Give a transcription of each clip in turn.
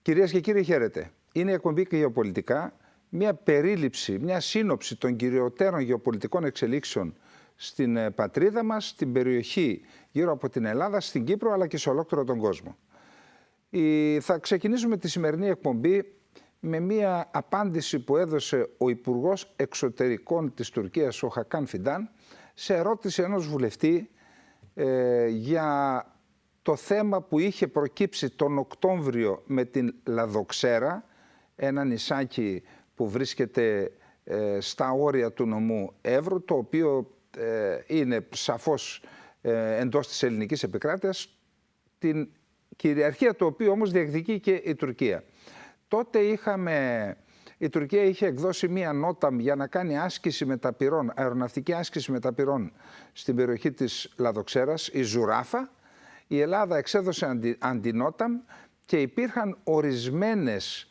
Κυρίες και κύριοι, χαίρετε. Είναι η εκπομπή Γεωπολιτικά, μια περίληψη, μια σύνοψη των κυριωτέρων γεωπολιτικών εξελίξεων στην πατρίδα μας, στην περιοχή γύρω από την Ελλάδα, στην Κύπρο αλλά και σε ολόκληρο τον κόσμο. Θα ξεκινήσουμε τη σημερινή εκπομπή με μια απάντηση που έδωσε ο Υπουργός Εξωτερικών της Τουρκίας, ο Χακάν Φιντάν, σε ερώτηση ενός βουλευτή για το θέμα που είχε προκύψει τον Οκτώβριο με την Λαδοξέρα, ένα νησάκι που βρίσκεται στα όρια του νομού Εύρου, το οποίο είναι σαφώς εντός της ελληνικής επικράτειας, την κυριαρχία του οποίου όμως διεκδικεί και η Τουρκία. Τότε η Τουρκία είχε εκδώσει μία νότα για να κάνει άσκηση μεταπυρών, αεροναυτική άσκηση μεταπυρών στην περιοχή της Λαδοξέρας, η Ζουράφα. Η Ελλάδα εξέδωσε αντινόταμ και υπήρχαν ορισμένες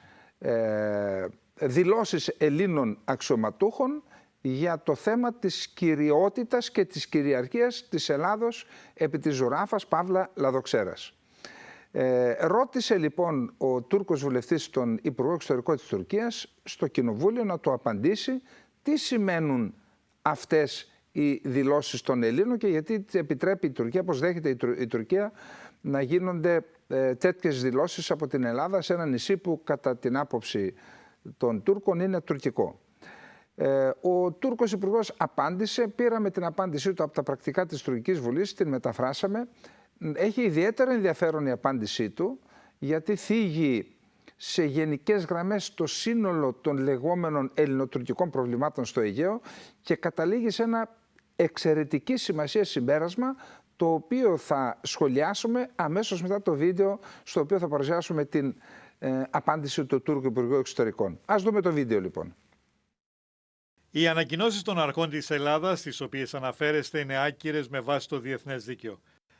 δηλώσεις Ελλήνων αξιωματούχων για το θέμα της κυριότητας και της κυριαρχίας της Ελλάδος επί της Ζουράφας Παύλα Λαδοξέρας. Ρώτησε λοιπόν ο Τούρκος βουλευτής τον Υπουργό Εξωτερικών της Τουρκίας στο Κοινοβούλιο να του απαντήσει τι σημαίνουν αυτές οι δηλώσεις των Ελλήνων και γιατί επιτρέπει η Τουρκία, πώς δέχεται η Τουρκία να γίνονται τέτοιες δηλώσεις από την Ελλάδα σε ένα νησί που κατά την άποψη των Τούρκων είναι τουρκικό. Ο Τούρκος Υπουργός απάντησε, πήραμε την απάντησή του από τα πρακτικά της Τουρκικής Βουλής, την μεταφράσαμε. Έχει ιδιαίτερο ενδιαφέρον η απάντησή του, γιατί θίγει σε γενικές γραμμές το σύνολο των λεγόμενων ελληνοτουρκικών προβλημάτων στο Αιγαίο και καταλήγει σε ένα εξαιρετική σημασία συμπέρασμα, το οποίο θα σχολιάσουμε αμέσως μετά το βίντεο, στο οποίο θα παρουσιάσουμε την απάντηση του Τούρκου Υπουργού Εξωτερικών. Ας δούμε το βίντεο λοιπόν. Οι ανακοινώσεις των αρχών της Ελλάδας, στις οποίες αναφέρεστε, είναι άκυρες με βάση το διεθνές δίκαιο.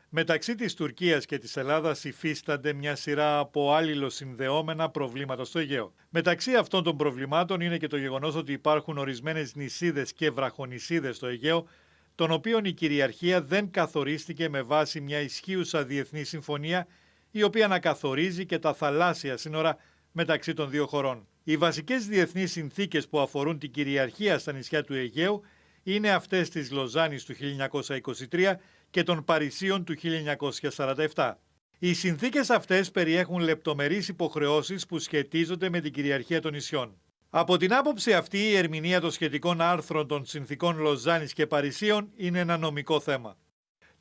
Μεταξύ της Τουρκίας και της Ελλάδας υφίστανται μια σειρά από αλληλοσυνδεόμενα προβλήματα στο Αιγαίο. Μεταξύ αυτών των προβλημάτων είναι και το γεγονός ότι υπάρχουν ορισμένες νησίδες και βραχονησίδες στο Αιγαίο, των οποίων η κυριαρχία δεν καθορίστηκε με βάση μια ισχύουσα διεθνή συμφωνία, η οποία να καθορίζει και τα θαλάσσια σύνορα μεταξύ των δύο χωρών. Οι βασικές διεθνείς συνθήκες που αφορούν την κυριαρχία στα νησιά του Αιγαίου είναι αυτές της Λοζάνης του 1923 και των Παρισίων του 1947. Οι συνθήκες αυτές περιέχουν λεπτομερείς υποχρεώσεις που σχετίζονται με την κυριαρχία των νησιών. Από την άποψη αυτή, η ερμηνεία των σχετικών άρθρων των συνθήκων Λοζάνης και Παρισίων είναι ένα νομικό θέμα.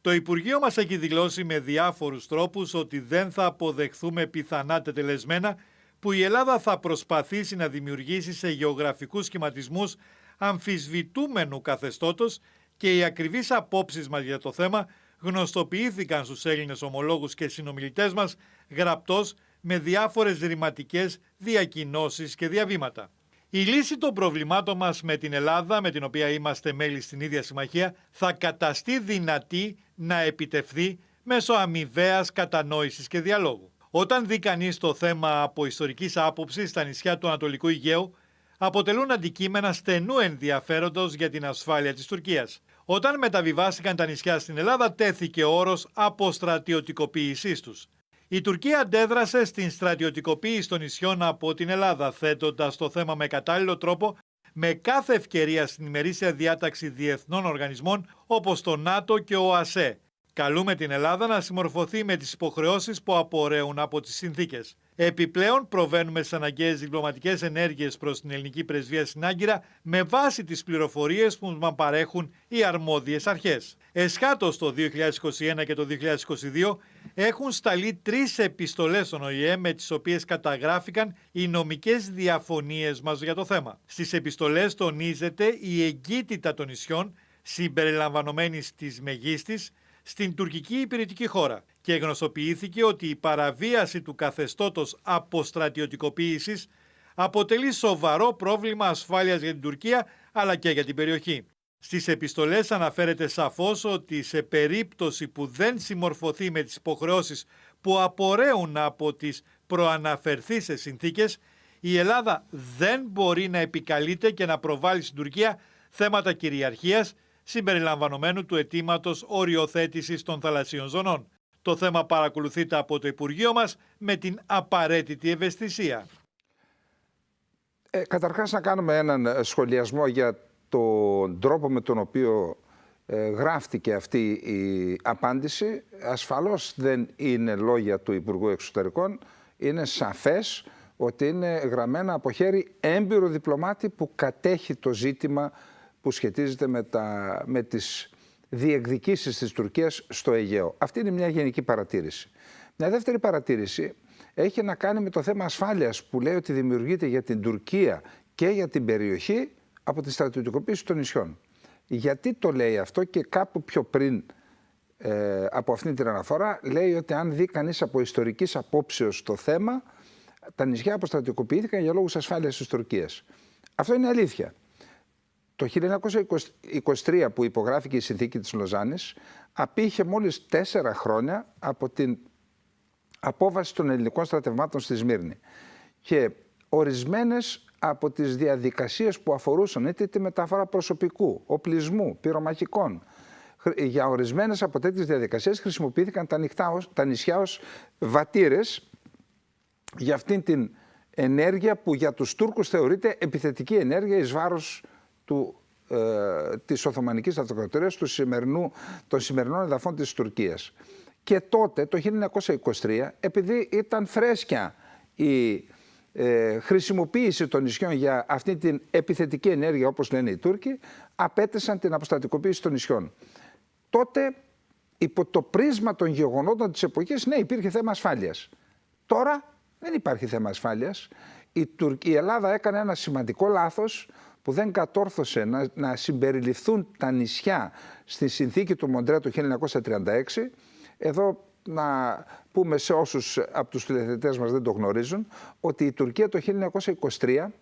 Το Υπουργείο μας έχει δηλώσει με διάφορους τρόπους ότι δεν θα αποδεχθούμε πιθανά τετελεσμένα που η Ελλάδα θα προσπαθήσει να δημιουργήσει σε γεωγραφικούς σχηματισμούς αμφισβητούμενου καθεστώτος, και οι ακριβείς απόψεις μας για το θέμα γνωστοποιήθηκαν στους Έλληνες ομολόγους και συνομιλητές μας γραπτώς με διάφορες ρηματικές διακοινώσεις και διαβήματα. Η λύση των προβλημάτων μας με την Ελλάδα, με την οποία είμαστε μέλη στην ίδια συμμαχία, θα καταστεί δυνατή να επιτευχθεί μέσω αμοιβαίας κατανόησης και διαλόγου. Όταν δει κανείς το θέμα από ιστορικής άποψης, τα νησιά του Ανατολικού Αιγαίου αποτελούν αντικείμενα στενού ενδιαφέροντος για την ασφάλεια της Τουρκίας. Όταν μεταβιβάστηκαν τα νησιά στην Ελλάδα, τέθηκε ο όρος αποστρατιωτικοποίησής τους. Η Τουρκία αντέδρασε στην στρατιωτικοποίηση των νησιών από την Ελλάδα, θέτοντας το θέμα με κατάλληλο τρόπο, με κάθε ευκαιρία στην ημερήσια διάταξη διεθνών οργανισμών όπως το ΝΑΤΟ και ο ΟΑΣΕ. Καλούμε την Ελλάδα να συμμορφωθεί με τις υποχρεώσεις που απορρέουν από τις συνθήκες. Επιπλέον, προβαίνουμε στις αναγκαίες διπλωματικές ενέργειες προς την ελληνική πρεσβεία στην Άγκυρα με βάση τις πληροφορίες που μας παρέχουν οι αρμόδιες αρχές. Εσχάτως το 2021 και το 2022 έχουν σταλεί 3 επιστολές στον ΟΗΕ με τις οποίες καταγράφηκαν οι νομικές διαφωνίες μας για το θέμα. Στις επιστολές τονίζεται η εγκύτητα των νησιών συμπεριλαμβανομένης της μεγίστης στην τουρκική υπηρετική χώρα και γνωστοποιήθηκε ότι η παραβίαση του καθεστώτος αποστρατιωτικοποίησης αποτελεί σοβαρό πρόβλημα ασφάλειας για την Τουρκία αλλά και για την περιοχή. Στις επιστολές αναφέρεται σαφώς ότι σε περίπτωση που δεν συμμορφωθεί με τις υποχρεώσεις που απορρέουν από τις προαναφερθήσεις συνθήκες, η Ελλάδα δεν μπορεί να επικαλείται και να προβάλλει στην Τουρκία θέματα κυριαρχίας συμπεριλαμβανομένου του αιτήματος οριοθέτησης των θαλασσίων ζωνών. Το θέμα παρακολουθείται από το Υπουργείο μας με την απαραίτητη ευαισθησία. Καταρχάς να κάνουμε έναν σχολιασμό για τον τρόπο με τον οποίο γράφτηκε αυτή η απάντηση. Ασφαλώς δεν είναι λόγια του Υπουργού Εξωτερικών. Είναι σαφές ότι είναι γραμμένα από χέρι έμπειρου διπλωμάτη που κατέχει το ζήτημα που σχετίζεται με τις διεκδικήσεις της Τουρκίας στο Αιγαίο. Αυτή είναι μια γενική παρατήρηση. Μια δεύτερη παρατήρηση έχει να κάνει με το θέμα ασφάλειας που λέει ότι δημιουργείται για την Τουρκία και για την περιοχή από τη στρατιωτικοποίηση των νησιών. Γιατί το λέει αυτό? Και κάπου πιο πριν από αυτή την αναφορά λέει ότι αν δει κανείς από ιστορικής απόψεως το θέμα, τα νησιά αποστρατιωτικοποιήθηκαν για λόγους ασφάλειας της Τουρκίας. Αυτό είναι αλήθεια. Το 1923 που υπογράφηκε η συνθήκη της Λοζάνης απήχε μόλις 4 χρόνια από την απόβαση των ελληνικών στρατευμάτων στη Σμύρνη. Και ορισμένες από τις διαδικασίες που αφορούσαν είτε τη μεταφορά προσωπικού, οπλισμού, πυρομαχικών, για ορισμένες από τέτοιες διαδικασίες χρησιμοποιήθηκαν τα νησιά ως βατήρες για αυτήν την ενέργεια που για τους Τούρκους θεωρείται επιθετική ενέργεια εις βάρος της Οθωμανικής Αυτοκρατορίας των σημερινών εδαφών της Τουρκίας. Και τότε, το 1923, επειδή ήταν φρέσκια η χρησιμοποίηση των νησιών για αυτή την επιθετική ενέργεια, όπως λένε οι Τούρκοι, απέτησαν την αποστατικοποίηση των νησιών. Τότε, υπό το πρίσμα των γεγονότων της εποχής, ναι, υπήρχε θέμα ασφάλειας. Τώρα δεν υπάρχει θέμα ασφάλειας. Η Ελλάδα έκανε ένα σημαντικό λάθος που δεν κατόρθωσε να συμπεριληφθούν τα νησιά στη συνθήκη του Μοντρέ του 1936. Εδώ να πούμε σε όσους από τους τηλεθεατές μας δεν το γνωρίζουν, ότι η Τουρκία το 1923,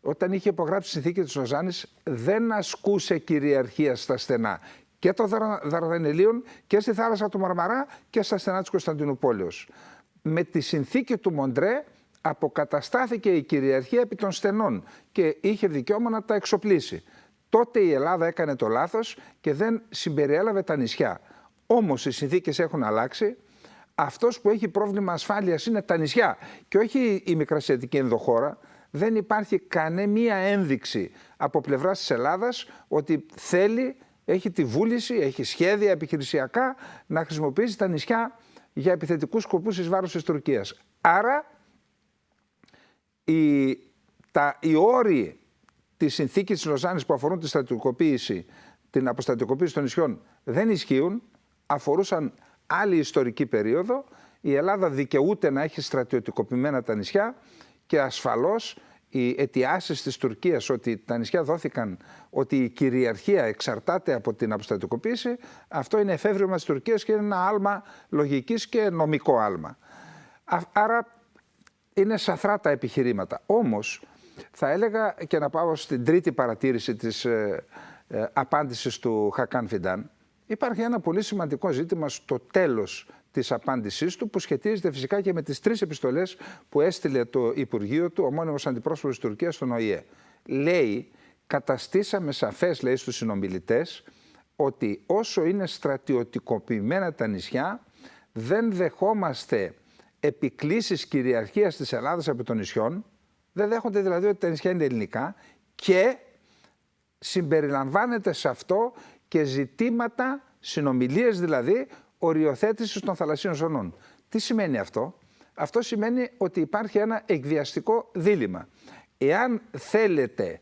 όταν είχε υπογράψει τη συνθήκη της Λοζάνης, δεν ασκούσε κυριαρχία στα στενά και των Δαρδανελίων και στη θάλασσα του Μαρμαρά και στα στενά της Κωνσταντινουπόλεως. Με τη συνθήκη του Μοντρέ αποκαταστάθηκε η κυριαρχία επί των στενών και είχε δικαίωμα να τα εξοπλίσει. Τότε η Ελλάδα έκανε το λάθος και δεν συμπεριέλαβε τα νησιά. Όμως οι συνθήκες έχουν αλλάξει. Αυτός που έχει πρόβλημα ασφάλειας είναι τα νησιά και όχι η μικρασιατική ενδοχώρα. Δεν υπάρχει κανένα ένδειξη από πλευράς της Ελλάδας ότι θέλει, έχει τη βούληση, έχει σχέδια επιχειρησιακά να χρησιμοποιήσει τα νησιά για επιθετικούς σκοπούς εις βάρος της Τουρκίας. Άρα οι όροι της συνθήκης της Λοζάνης που αφορούν τη στρατιωτικοποίηση, την αποστρατιωτικοποίηση των νησιών δεν ισχύουν, αφορούσαν άλλη ιστορική περίοδο. Η Ελλάδα δικαιούται να έχει στρατιωτικοποιημένα τα νησιά και ασφαλώς οι αιτιάσεις της Τουρκίας ότι τα νησιά δόθηκαν, ότι η κυριαρχία εξαρτάται από την αποστρατιωτικοποίηση, αυτό είναι εφεύρημα της Τουρκίας και είναι ένα άλμα λογικής και νομικό άλμα. Άρα είναι σαθρά τα επιχειρήματα. Όμως θα έλεγα, και να πάω στην τρίτη παρατήρηση της απάντησης του Χακάν Φιντάν, υπάρχει ένα πολύ σημαντικό ζήτημα στο τέλος της απάντησής του που σχετίζεται φυσικά και με τις 3 επιστολές που έστειλε το Υπουργείο του, ο μόνιμος αντιπρόσωπος της Τουρκίας στον ΟΗΕ. Λέει, καταστήσαμε σαφές, λέει, στους συνομιλητές ότι όσο είναι στρατιωτικοποιημένα τα νησιά δεν δεχόμαστε επικλήσεις κυριαρχίας της Ελλάδας από των νησιών, δεν δέχονται δηλαδή ότι τα νησιά είναι ελληνικά και συμπεριλαμβάνεται σε αυτό και ζητήματα, συνομιλίες δηλαδή, οριοθέτησης των θαλασσίων ζωνών. Τι σημαίνει αυτό? Αυτό σημαίνει ότι υπάρχει ένα εκβιαστικό δίλημμα. Εάν θέλετε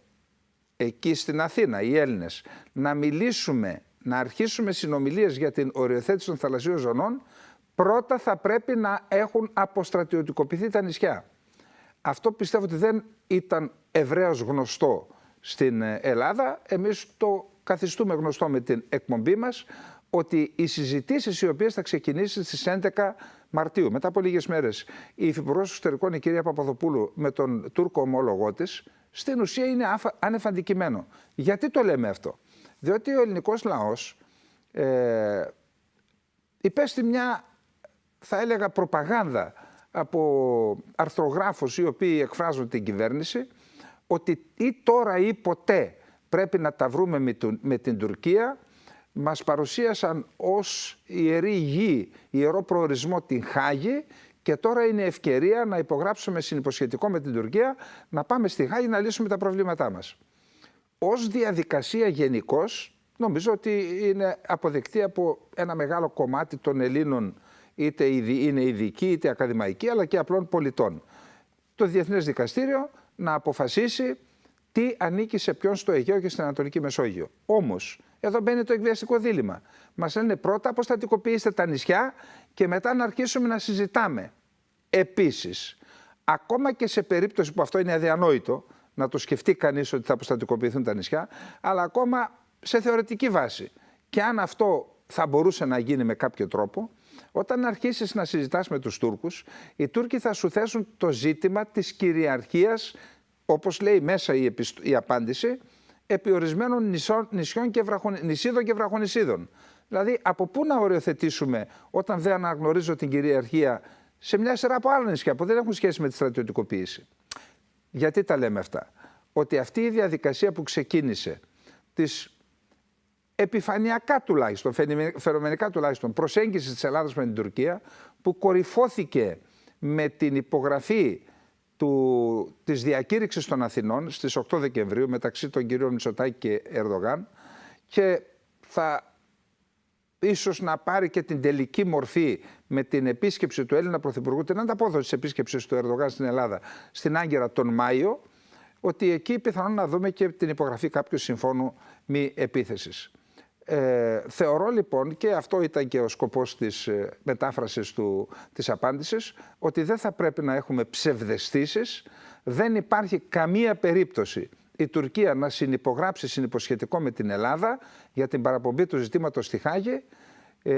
εκεί στην Αθήνα οι Έλληνες να μιλήσουμε, να αρχίσουμε συνομιλίες για την οριοθέτηση των θαλασσίων ζωνών, πρώτα θα πρέπει να έχουν αποστρατιωτικοποιηθεί τα νησιά. Αυτό πιστεύω ότι δεν ήταν ευρέως γνωστό στην Ελλάδα. Εμείς το καθιστούμε γνωστό με την εκπομπή μας, ότι οι συζητήσεις οι οποίες θα ξεκινήσει στις 11 Μαρτίου, μετά από λίγες μέρες, η Υφυπουργός Εξωτερικών, η κυρία Παπαδοπούλου, με τον Τούρκο ομόλογό της, στην ουσία είναι άνευ αντικειμένο. Γιατί το λέμε αυτό? Διότι ο ελληνικός λαός υπέστη μια, θα έλεγα, προπαγάνδα από αρθρογράφους οι οποίοι εκφράζουν την κυβέρνηση, ότι ή τώρα ή ποτέ πρέπει να τα βρούμε με την Τουρκία, μας παρουσίασαν ως ιερή γη, ιερό προορισμό την Χάγη, και τώρα είναι ευκαιρία να υπογράψουμε συνυποσχετικό με την Τουρκία, να πάμε στη Χάγη να λύσουμε τα προβλήματά μας. Ως διαδικασία γενικώς, νομίζω ότι είναι αποδεκτή από ένα μεγάλο κομμάτι των Ελλήνων, είτε είναι ειδικοί είτε ακαδημαϊκοί, αλλά και απλών πολιτών. Το Διεθνές Δικαστήριο να αποφασίσει τι ανήκει σε ποιον στο Αιγαίο και στην Ανατολική Μεσόγειο. Όμως, εδώ μπαίνει το εκβιαστικό δίλημμα. Μας λένε πρώτα αποστατικοποιήστε τα νησιά και μετά να αρχίσουμε να συζητάμε. Επίσης, ακόμα και σε περίπτωση που αυτό είναι αδιανόητο, να το σκεφτεί κανείς ότι θα αποστατικοποιηθούν τα νησιά, αλλά ακόμα σε θεωρητική βάση. Και αν αυτό θα μπορούσε να γίνει με κάποιο τρόπο, όταν αρχίσεις να συζητάς με τους Τούρκους, οι Τούρκοι θα σου θέσουν το ζήτημα της κυριαρχίας, όπως λέει μέσα η απάντηση, επί ορισμένων νησιών και νησίδων και βραχονησίδων. Δηλαδή, από πού να οριοθετήσουμε όταν δεν αναγνωρίζω την κυριαρχία σε μια σειρά από άλλα νησιά που δεν έχουν σχέση με τη στρατιωτικοποίηση. Γιατί τα λέμε αυτά? Ότι αυτή η διαδικασία που ξεκίνησε, της επιφανειακά τουλάχιστον, φαινομενικά τουλάχιστον, προσέγγιση της Ελλάδας με την Τουρκία, που κορυφώθηκε με την υπογραφή της διακήρυξης των Αθηνών στις 8 Δεκεμβρίου μεταξύ των κυρίων Μητσοτάκη και Ερντογάν, και θα ίσως να πάρει και την τελική μορφή με την επίσκεψη του Έλληνα Πρωθυπουργού, την ανταπόδοση της επίσκεψης του Ερντογάν στην Ελλάδα, στην Άγκυρα τον Μάιο, ότι εκεί πιθανόν να δούμε και την υπογραφή κάποιου συμφώνου μη επίθεσης. Θεωρώ λοιπόν, και αυτό ήταν και ο σκοπός της μετάφρασης της απάντησης, ότι δεν θα πρέπει να έχουμε ψευδαισθήσεις. Δεν υπάρχει καμία περίπτωση η Τουρκία να συνυπογράψει συνυποσχετικό με την Ελλάδα για την παραπομπή του ζητήματος στη Χάγη,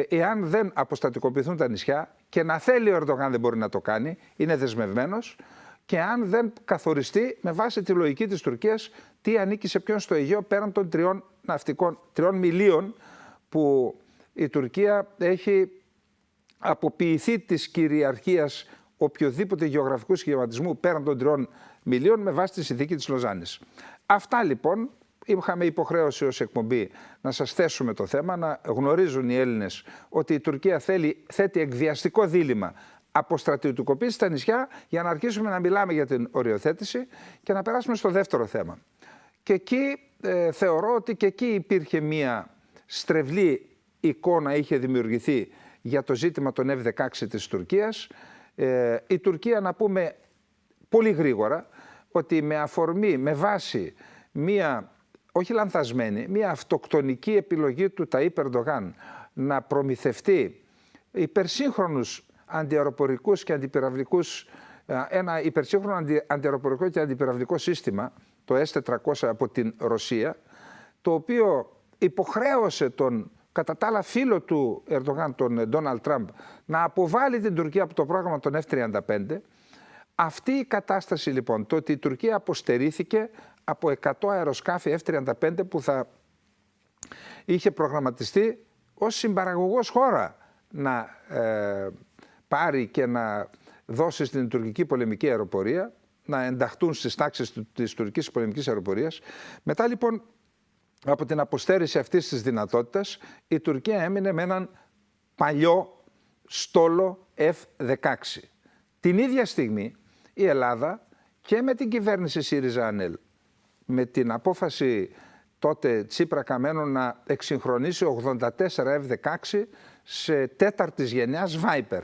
εάν δεν αποστατικοποιηθούν τα νησιά, και να θέλει ο Ερντογάν δεν μπορεί να το κάνει, είναι δεσμευμένος, και αν δεν καθοριστεί με βάση τη λογική της Τουρκίας τι ανήκει σε ποιον στο Αιγαίο πέραν των 3 μιλίων που η Τουρκία έχει αποποιηθεί της κυριαρχίας οποιοδήποτε γεωγραφικού σχηματισμού πέραν των 3 μιλίων με βάση τη συνθήκη της Λοζάνης. Αυτά λοιπόν, είχαμε υποχρέωση ως εκπομπή να σας θέσουμε το θέμα, να γνωρίζουν οι Έλληνες ότι η Τουρκία θέτει εκβιαστικό δίλημμα αποστρατιωτικοποίηση στα νησιά, για να αρχίσουμε να μιλάμε για την οριοθέτηση και να περάσουμε στο δεύτερο θέμα. Και εκεί θεωρώ ότι και εκεί υπήρχε μία στρεβλή εικόνα, είχε δημιουργηθεί για το ζήτημα των F-16 της Τουρκίας. Η Τουρκία, να πούμε πολύ γρήγορα, ότι με βάση μία, όχι λανθασμένη, μία αυτοκτονική επιλογή του Ταΐπ Ερντογάν να προμηθευτεί υπερσύγχρονους αντιαεροπορικούς και αντιπυραυλικούς, ένα υπερσύγχρονο αντιαεροπορικό και αντιπυραυλικό σύστημα, το S-400 από την Ρωσία, το οποίο υποχρέωσε τον κατά τα άλλα φίλο του Ερντογάν, τον Ντόναλντ Τραμπ, να αποβάλει την Τουρκία από το πρόγραμμα των F-35. Αυτή η κατάσταση λοιπόν, το ότι η Τουρκία αποστερήθηκε από 100 αεροσκάφη F-35 που θα είχε προγραμματιστεί ως συμπαραγωγός χώρα να πάρει και να δώσει στην τουρκική πολεμική αεροπορία, να ενταχθούν στις τάξεις της τουρκικής πολεμικής αεροπορίας. Μετά λοιπόν από την αποστέρηση αυτής της δυνατότητας, η Τουρκία έμεινε με έναν παλιό στόλο F-16. Την ίδια στιγμή η Ελλάδα και με την κυβέρνηση ΣΥΡΙΖΑ-ΑΝΕΛ, με την απόφαση τότε Τσίπρα Καμένου να εξυγχρονίσει 84 F-16 σε 4ης γενιάς Viper,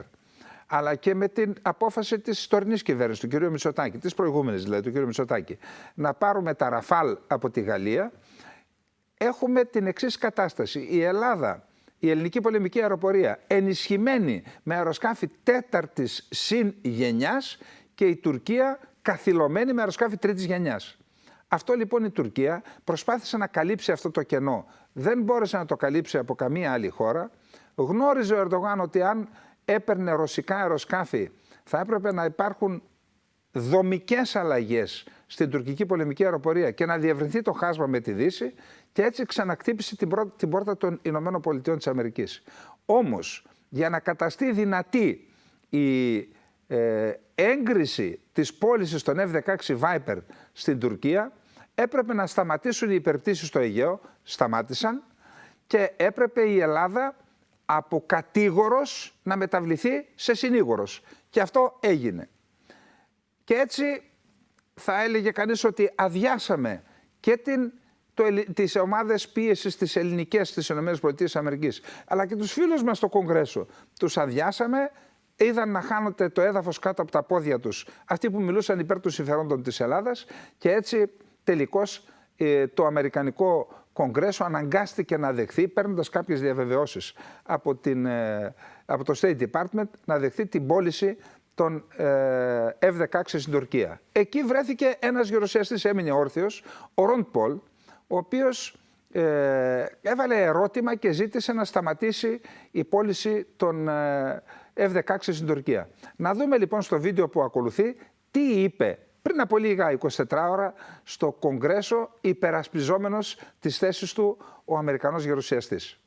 αλλά και με την απόφαση της τωρινής κυβέρνησης, του κ. Μητσοτάκη, της προηγούμενης δηλαδή, του κ. Μητσοτάκη, να πάρουμε τα Ραφάλ από τη Γαλλία, έχουμε την εξής κατάσταση. Η Ελλάδα, η ελληνική πολεμική αεροπορία, ενισχυμένη με αεροσκάφη 4ης συν γενιάς, και η Τουρκία καθυλωμένη με αεροσκάφη 3ης γενιάς. Αυτό λοιπόν η Τουρκία προσπάθησε να καλύψει αυτό το κενό. Δεν μπόρεσε να το καλύψει από καμία άλλη χώρα. Γνώριζε ο Ερντογάν ότι αν έπαιρνε ρωσικά αεροσκάφη θα έπρεπε να υπάρχουν δομικές αλλαγές στην τουρκική πολεμική αεροπορία και να διευρυνθεί το χάσμα με τη Δύση, και έτσι ξανακτύπησε την πόρτα των Ηνωμένων Πολιτειών της Αμερικής. Όμως, για να καταστεί δυνατή η έγκριση της πώλησης των F-16 Viper στην Τουρκία, έπρεπε να σταματήσουν οι υπερπτήσεις στο Αιγαίο, σταμάτησαν, και έπρεπε η Ελλάδα από κατήγορος να μεταβληθεί σε συνήγορος. Και αυτό έγινε. Και έτσι θα έλεγε κανείς ότι αδειάσαμε και τις ομάδες πίεσης τις ελληνικές στις ΗΠΑ, αλλά και τους φίλους μας στο Κογκρέσο. Τους αδειάσαμε, είδαν να χάνονται το έδαφος κάτω από τα πόδια τους αυτοί που μιλούσαν υπέρ των συμφερόντων της Ελλάδας, και έτσι τελικώς το Αμερικανικό Κογκρέσο αναγκάστηκε να δεχθεί, παίρνοντας κάποιες διαβεβαιώσεις από το State Department, να δεχθεί την πώληση των F-16 στην Τουρκία. Εκεί βρέθηκε ένας γερουσιαστής, έμεινε όρθιος, ο Ρον Πολ, ο οποίος έβαλε ερώτημα και ζήτησε να σταματήσει η πώληση των F-16 στην Τουρκία. Να δούμε λοιπόν στο βίντεο που ακολουθεί τι είπε πριν από λίγα 24 ώρα στο Κογκρέσο, υπερασπιζόμενος τις θέσεις του ο Αμερικανός γερουσιαστής.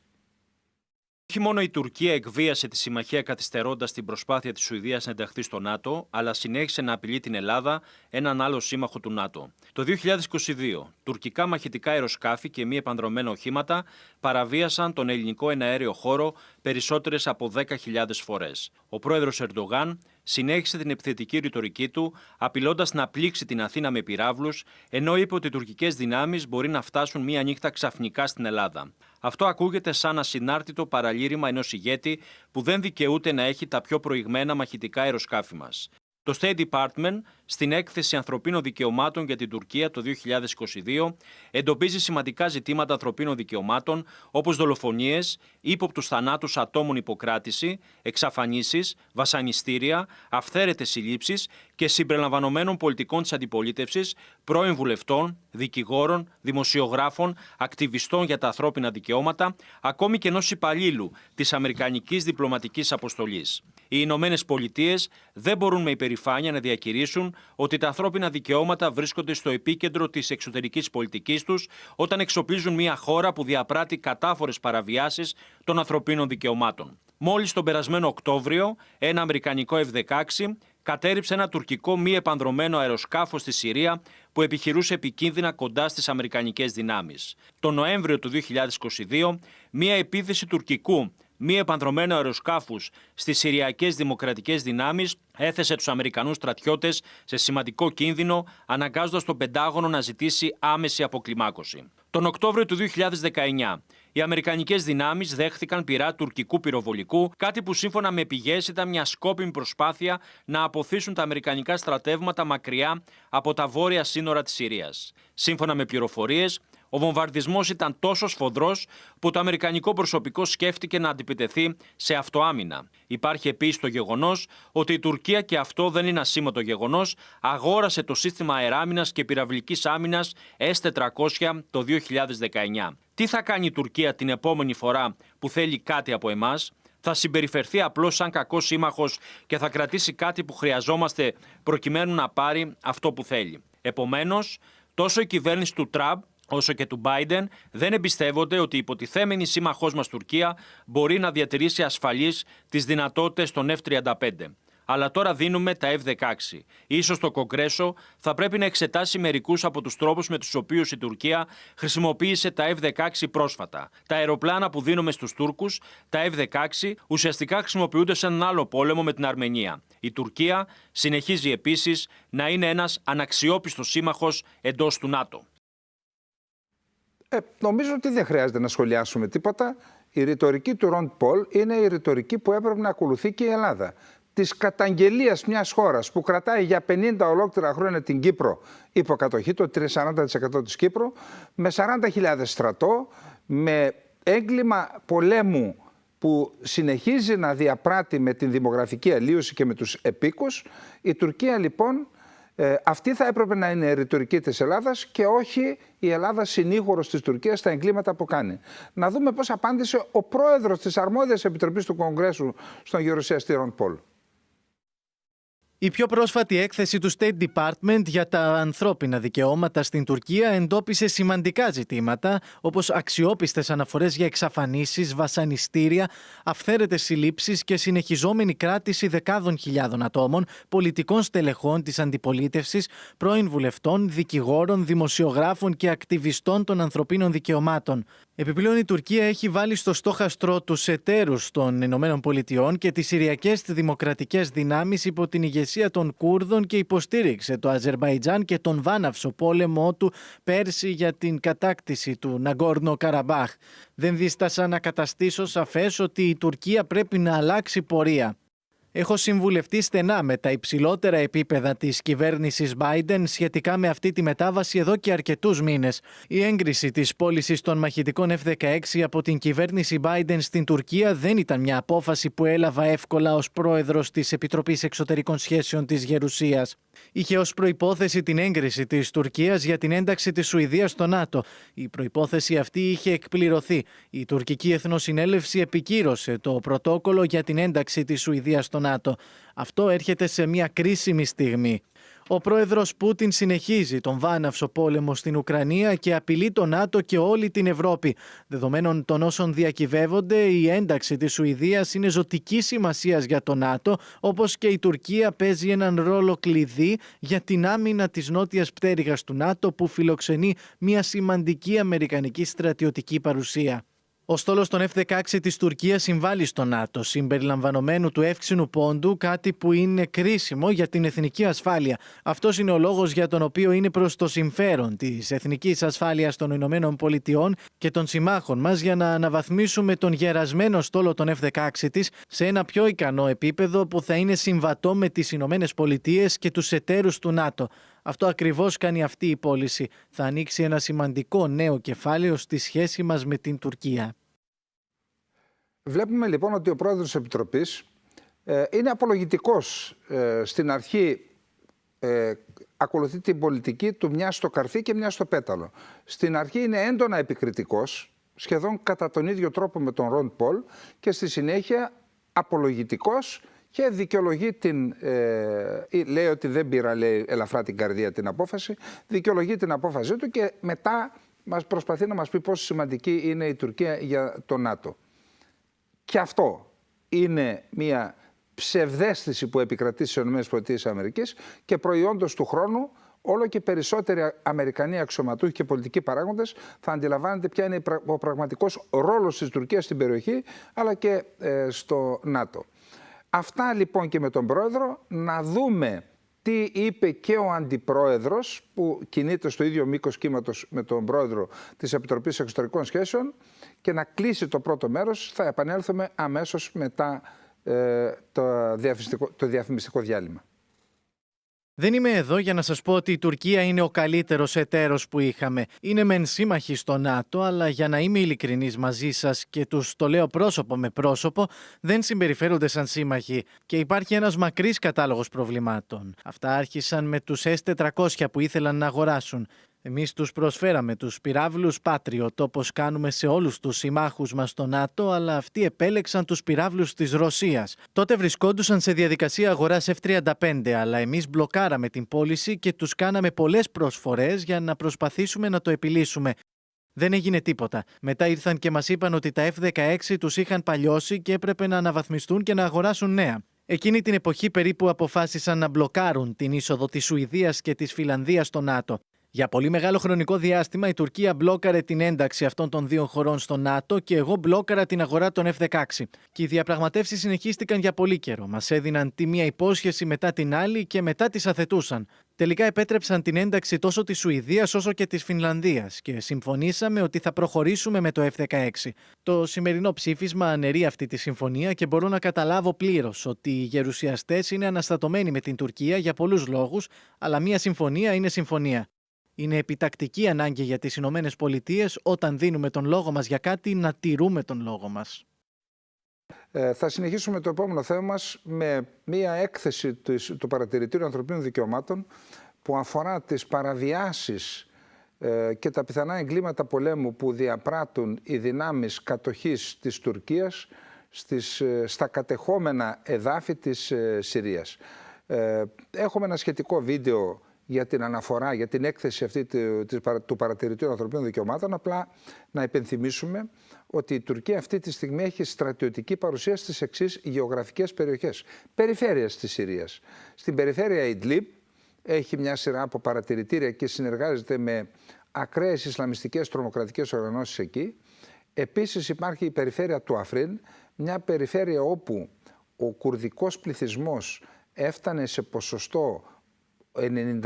Όχι μόνο η Τουρκία εκβίασε τη συμμαχία καθυστερώντας την προσπάθεια της Σουηδίας να ενταχθεί στο ΝΑΤΟ, αλλά συνέχισε να απειλεί την Ελλάδα, έναν άλλο σύμμαχο του ΝΑΤΟ. Το 2022, τουρκικά μαχητικά αεροσκάφη και μη επανδρομένα οχήματα παραβίασαν τον ελληνικό εναέριο χώρο περισσότερες από 10.000 φορές. Ο πρόεδρος Ερντογάν συνέχισε την επιθετική ρητορική του, απειλώντας να πλήξει την Αθήνα με πυράβλους, ενώ είπε ότι οι τουρκικές δυνάμεις μπορεί να φτάσουν μία νύχτα ξαφνικά στην Ελλάδα. Αυτό ακούγεται σαν ασυνάρτητο παραλήρημα ενός ηγέτη που δεν δικαιούται να έχει τα πιο προηγμένα μαχητικά αεροσκάφη μας. Το State Department, στην έκθεση ανθρωπίνων δικαιωμάτων για την Τουρκία το 2022, εντοπίζει σημαντικά ζητήματα ανθρωπίνων δικαιωμάτων, όπως δολοφονίες, ύποπτους θανάτους ατόμων υποκράτηση, εξαφανίσεις, βασανιστήρια, αυθαίρετες συλλήψεις και συμπεριλαμβανομένων πολιτικών της αντιπολίτευσης, πρώην βουλευτών, δικηγόρων, δημοσιογράφων, ακτιβιστών για τα ανθρώπινα δικαιώματα, ακόμη και ενός υπαλλήλου της Αμερικανικής Διπλωματικής Αποστολής. Οι Ηνωμένες Πολιτείες δεν μπορούν με υπερηφάνεια να διακηρύσουν ότι τα ανθρώπινα δικαιώματα βρίσκονται στο επίκεντρο της εξωτερικής πολιτικής τους όταν εξοπλίζουν μια χώρα που διαπράττει κατάφορες παραβιάσεις των ανθρωπίνων δικαιωμάτων. Μόλις τον περασμένο Οκτώβριο, ένα αμερικανικό F-16 κατέριψε ένα τουρκικό μη επανδρωμένο αεροσκάφος στη Συρία που επιχειρούσε επικίνδυνα κοντά στις αμερικανικές δυνάμεις. Τον Νοέμβριο του 2022, μια επίθεση τουρκικού μη επανδρωμένου αεροσκάφους στις Συριακές Δημοκρατικές Δυνάμεις έθεσε τους Αμερικανούς στρατιώτες σε σημαντικό κίνδυνο, αναγκάζοντας τον Πεντάγωνο να ζητήσει άμεση αποκλιμάκωση. Τον Οκτώβριο του 2019, οι Αμερικανικές δυνάμεις δέχθηκαν πυρά τουρκικού πυροβολικού, κάτι που σύμφωνα με πηγές ήταν μια σκόπιμη προσπάθεια να αποθήσουν τα αμερικανικά στρατεύματα μακριά από τα βόρεια σύνορα της Συρίας. Σύμφωνα με πληροφορίες, ο βομβαρδισμός ήταν τόσο σφοδρός που το αμερικανικό προσωπικό σκέφτηκε να αντιπιτεθεί σε αυτοάμυνα. Υπάρχει επίσης το γεγονός ότι η Τουρκία, και αυτό δεν είναι ασήμαντο γεγονός, αγόρασε το σύστημα αεράμυνας και πυραυλικής άμυνας S-400 το 2019. Τι θα κάνει η Τουρκία την επόμενη φορά που θέλει κάτι από εμάς? Θα συμπεριφερθεί απλώς σαν κακός σύμμαχος και θα κρατήσει κάτι που χρειαζόμαστε προκειμένου να πάρει αυτό που θέλει? Επομένως, τόσο η κυβέρνηση του Τραμπ όσο και του Biden δεν εμπιστεύονται ότι η υποτιθέμενη σύμμαχός μας Τουρκία μπορεί να διατηρήσει ασφαλείς τις δυνατότητες των F-35. Αλλά τώρα δίνουμε τα F-16. Ίσως το Κογκρέσο θα πρέπει να εξετάσει μερικούς από τους τρόπους με τους οποίους η Τουρκία χρησιμοποίησε τα F-16 πρόσφατα. Τα αεροπλάνα που δίνουμε στους Τούρκους, τα F-16, ουσιαστικά χρησιμοποιούνται σε έναν άλλο πόλεμο με την Αρμενία. Η Τουρκία συνεχίζει επίσης να είναι ένας αναξιόπιστος σύμμαχος εντός του ΝΑΤΟ. Νομίζω ότι δεν χρειάζεται να σχολιάσουμε τίποτα. Η ρητορική του Ρον Πολ είναι η ρητορική που έπρεπε να ακολουθεί και η Ελλάδα. Της καταγγελίας μιας χώρας που κρατάει για 50 ολόκληρα χρόνια την Κύπρο υποκατοχή, το 40% της Κύπρου, με 40.000 στρατό, με έγκλημα πολέμου που συνεχίζει να διαπράττει με την δημογραφική αλλίωση και με τους επίκους. Η Τουρκία λοιπόν, αυτή θα έπρεπε να είναι η ρητορική της Ελλάδας και όχι η Ελλάδα συνήγορος της Τουρκίας στα εγκλήματα που κάνει. Να δούμε πώς απάντησε ο πρόεδρος της αρμόδιας επιτροπής του Κογκρέσου στον γερουσιαστή Ρον Πολ. Η πιο πρόσφατη έκθεση του State Department για τα ανθρώπινα δικαιώματα στην Τουρκία εντόπισε σημαντικά ζητήματα, όπως αξιόπιστες αναφορές για εξαφανίσεις, βασανιστήρια, αυθαίρετες συλλήψεις και συνεχιζόμενη κράτηση δεκάδων χιλιάδων ατόμων, πολιτικών στελεχών της αντιπολίτευσης, πρώην βουλευτών, δικηγόρων, δημοσιογράφων και ακτιβιστών των ανθρωπίνων δικαιωμάτων. Επιπλέον, η Τουρκία έχει βάλει στο στόχαστρό τους εταίρους των ΗΠΑ και τις Συριακές Δημοκρατικές Δυνάμεις υπό την ηγεσία των Κούρδων και υποστήριξε το Αζερμπαϊτζάν και τον βάναυσο πόλεμό του πέρσι για την κατάκτηση του Ναγκόρνο Καραμπάχ. Δεν δίστασα να καταστήσω σαφές ότι η Τουρκία πρέπει να αλλάξει πορεία. Έχω συμβουλευτεί στενά με τα υψηλότερα επίπεδα της κυβέρνησης Biden σχετικά με αυτή τη μετάβαση εδώ και αρκετούς μήνες. Η έγκριση της πώλησης των μαχητικών F-16 από την κυβέρνηση Biden στην Τουρκία δεν ήταν μια απόφαση που έλαβα εύκολα ως πρόεδρος της Επιτροπής Εξωτερικών Σχέσεων της Γερουσίας. Είχε ως προϋπόθεση την έγκριση της Τουρκίας για την ένταξη της Σουηδίας στο ΝΑΤΟ. Η προϋπόθεση αυτή είχε εκπληρωθεί. Η τουρκική Εθνοσυνέλευση επικύρωσε το πρωτόκολλο για την ένταξη της Σουηδίας στο ΝΑΤΟ. Αυτό έρχεται σε μια κρίσιμη στιγμή. Ο πρόεδρος Πούτιν συνεχίζει τον βάναυσο πόλεμο στην Ουκρανία και απειλεί το ΝΑΤΟ και όλη την Ευρώπη. Δεδομένων των όσων διακυβεύονται, η ένταξη της Σουηδίας είναι ζωτικής σημασίας για το ΝΑΤΟ, όπως και η Τουρκία παίζει έναν ρόλο κλειδί για την άμυνα της νότιας πτέρυγας του ΝΑΤΟ, που φιλοξενεί μια σημαντική αμερικανική στρατιωτική παρουσία. Ο στόλος των F-16 της Τουρκίας συμβάλλει στο ΝΑΤΟ, συμπεριλαμβανομένου του εύξηνου πόντου, κάτι που είναι κρίσιμο για την εθνική ασφάλεια. Αυτός είναι ο λόγος για τον οποίο είναι προς το συμφέρον της εθνικής ασφάλειας των ΗΠΑ και των συμμάχων μας για να αναβαθμίσουμε τον γερασμένο στόλο των F-16 της σε ένα πιο ικανό επίπεδο που θα είναι συμβατό με τις ΗΠΑ και τους εταίρους του ΝΑΤΟ. Αυτό ακριβώς κάνει αυτή η πώληση. Θα ανοίξει ένα σημαντικό νέο κεφάλαιο στη σχέση μας με την Τουρκία. Βλέπουμε λοιπόν ότι ο πρόεδρος της Επιτροπής είναι απολογητικός. Στην αρχή ακολουθεί την πολιτική του μια στο καρφί και μια στο πέταλο. Στην αρχή είναι έντονα επικριτικός, σχεδόν κατά τον ίδιο τρόπο με τον Ρον Πολ, και στη συνέχεια απολογητικός και δικαιολογεί λέει ότι δεν πήρα, λέει, ελαφρά την καρδία την απόφαση, δικαιολογεί την απόφασή του και μετά προσπαθεί να μας πει πόσο σημαντική είναι η Τουρκία για το ΝΑΤΟ. Και αυτό είναι μια ψευδαίσθηση που επικρατεί στις ΗΠΑ και προϊόντος του χρόνου όλο και περισσότεροι Αμερικανοί αξιωματούχοι και πολιτικοί παράγοντες θα αντιλαμβάνονται ποια είναι ο πραγματικός ρόλος της Τουρκίας στην περιοχή αλλά και στο ΝΑΤΟ. Αυτά λοιπόν και με τον πρόεδρο, να δούμε τι είπε και ο αντιπρόεδρος που κινείται στο ίδιο μήκος κύματος με τον πρόεδρο της Επιτροπής Εξωτερικών Σχέσεων, και να κλείσει το πρώτο μέρος. Θα επανέλθουμε αμέσως μετά το διαφημιστικό διάλειμμα. Δεν είμαι εδώ για να σας πω ότι η Τουρκία είναι ο καλύτερος εταίρος που είχαμε. Είναι μεν σύμμαχοι στο ΝΑΤΟ, αλλά για να είμαι ειλικρινής μαζί σας και τους το λέω πρόσωπο με πρόσωπο, δεν συμπεριφέρονται σαν σύμμαχοι και υπάρχει ένας μακρύς κατάλογος προβλημάτων. Αυτά άρχισαν με τους S-400 που ήθελαν να αγοράσουν. Εμείς τους προσφέραμε τους πυράβλους Patriot, όπως κάνουμε σε όλους τους συμμάχους μας στο ΝΑΤΟ, αλλά αυτοί επέλεξαν τους πυράβλους της Ρωσίας. Τότε βρισκόντουσαν σε διαδικασία αγοράς F-35, αλλά εμείς μπλοκάραμε την πώληση και τους κάναμε πολλές προσφορές για να προσπαθήσουμε να το επιλύσουμε. Δεν έγινε τίποτα. Μετά ήρθαν και μας είπαν ότι τα F-16 τους είχαν παλιώσει και έπρεπε να αναβαθμιστούν και να αγοράσουν νέα. Εκείνη την εποχή περίπου αποφάσισαν να μπλοκάρουν την είσοδο της Σουηδίας και της Φινλανδίας στο ΝΑΤΟ. Για πολύ μεγάλο χρονικό διάστημα η Τουρκία μπλόκαρε την ένταξη αυτών των δύο χωρών στο ΝΑΤΟ και εγώ μπλόκαρα την αγορά των F-16. Και οι διαπραγματεύσεις συνεχίστηκαν για πολύ καιρό. Μας έδιναν τη μία υπόσχεση μετά την άλλη και μετά τις αθετούσαν. Τελικά επέτρεψαν την ένταξη τόσο της Σουηδίας όσο και της Φινλανδίας και συμφωνήσαμε ότι θα προχωρήσουμε με το F-16. Το σημερινό ψήφισμα αναιρεί αυτή τη συμφωνία και μπορώ να καταλάβω πλήρως ότι οι γερουσιαστές είναι αναστατωμένοι με την Τουρκία για πολλούς λόγους, αλλά μια συμφωνία είναι συμφωνία. Είναι επιτακτική ανάγκη για τις Ηνωμένες Πολιτείες όταν δίνουμε τον λόγο μας για κάτι να τηρούμε τον λόγο μας. Θα συνεχίσουμε το επόμενο θέμα μας με μία έκθεση του Παρατηρητήριου Ανθρωπίνων Δικαιωμάτων που αφορά τις παραβιάσεις και τα πιθανά εγκλήματα πολέμου που διαπράττουν οι δυνάμεις κατοχής της Τουρκίας στα κατεχόμενα εδάφη της Συρίας. Έχουμε ένα σχετικό βίντεο για την αναφορά, για την έκθεση αυτή του Παρατηρητήριου Ανθρωπίνων Δικαιωμάτων. Απλά να υπενθυμίσουμε ότι η Τουρκία αυτή τη στιγμή έχει στρατιωτική παρουσία στις εξής γεωγραφικές περιοχές. Περιφέρειες της Συρίας. Στην περιφέρεια Ιντλίμπ έχει μια σειρά από παρατηρητήρια και συνεργάζεται με ακραίες ισλαμιστικές τρομοκρατικές οργανώσεις εκεί. Επίσης υπάρχει η περιφέρεια του Αφρίν, μια περιφέρεια όπου ο κουρδικός πληθυσμός έφτανε σε ποσοστό 98%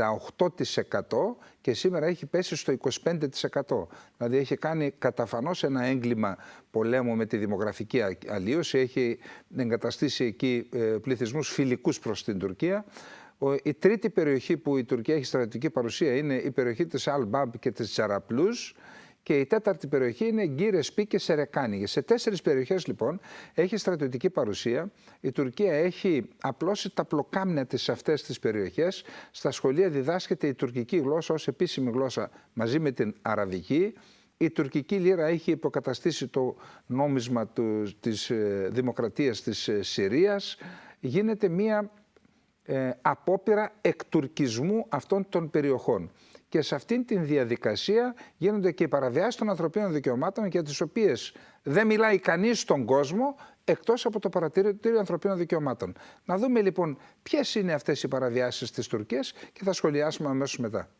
και σήμερα έχει πέσει στο 25%. Δηλαδή έχει κάνει καταφανώς ένα έγκλημα πολέμου με τη δημογραφική αλλίωση, έχει εγκαταστήσει εκεί πληθυσμούς φιλικούς προς την Τουρκία. Η τρίτη περιοχή που η Τουρκία έχει στρατιωτική παρουσία είναι η περιοχή της Αλ-Μπαμπ και της Τζαραπλούς. Και η τέταρτη περιοχή είναι Γκύρε Σπί και Σερεκάνη. Σε 4 περιοχές λοιπόν έχει στρατιωτική παρουσία. Η Τουρκία έχει απλώσει τα πλοκάμια της σε αυτές τις περιοχές. Στα σχολεία διδάσκεται η τουρκική γλώσσα ως επίσημη γλώσσα μαζί με την αραβική. Η τουρκική λίρα έχει υποκαταστήσει το νόμισμα της δημοκρατίας της Συρίας. Γίνεται μία απόπειρα εκτουρκισμού αυτών των περιοχών. Και σε αυτήν την διαδικασία γίνονται και οι παραβιάσεις των ανθρωπίνων δικαιωμάτων για τις οποίες δεν μιλάει κανείς στον κόσμο εκτός από το Παρατηρητήριο Ανθρωπίνων Δικαιωμάτων. Να δούμε λοιπόν ποιες είναι αυτές οι παραβιάσεις της Τουρκίας και θα σχολιάσουμε αμέσως μετά.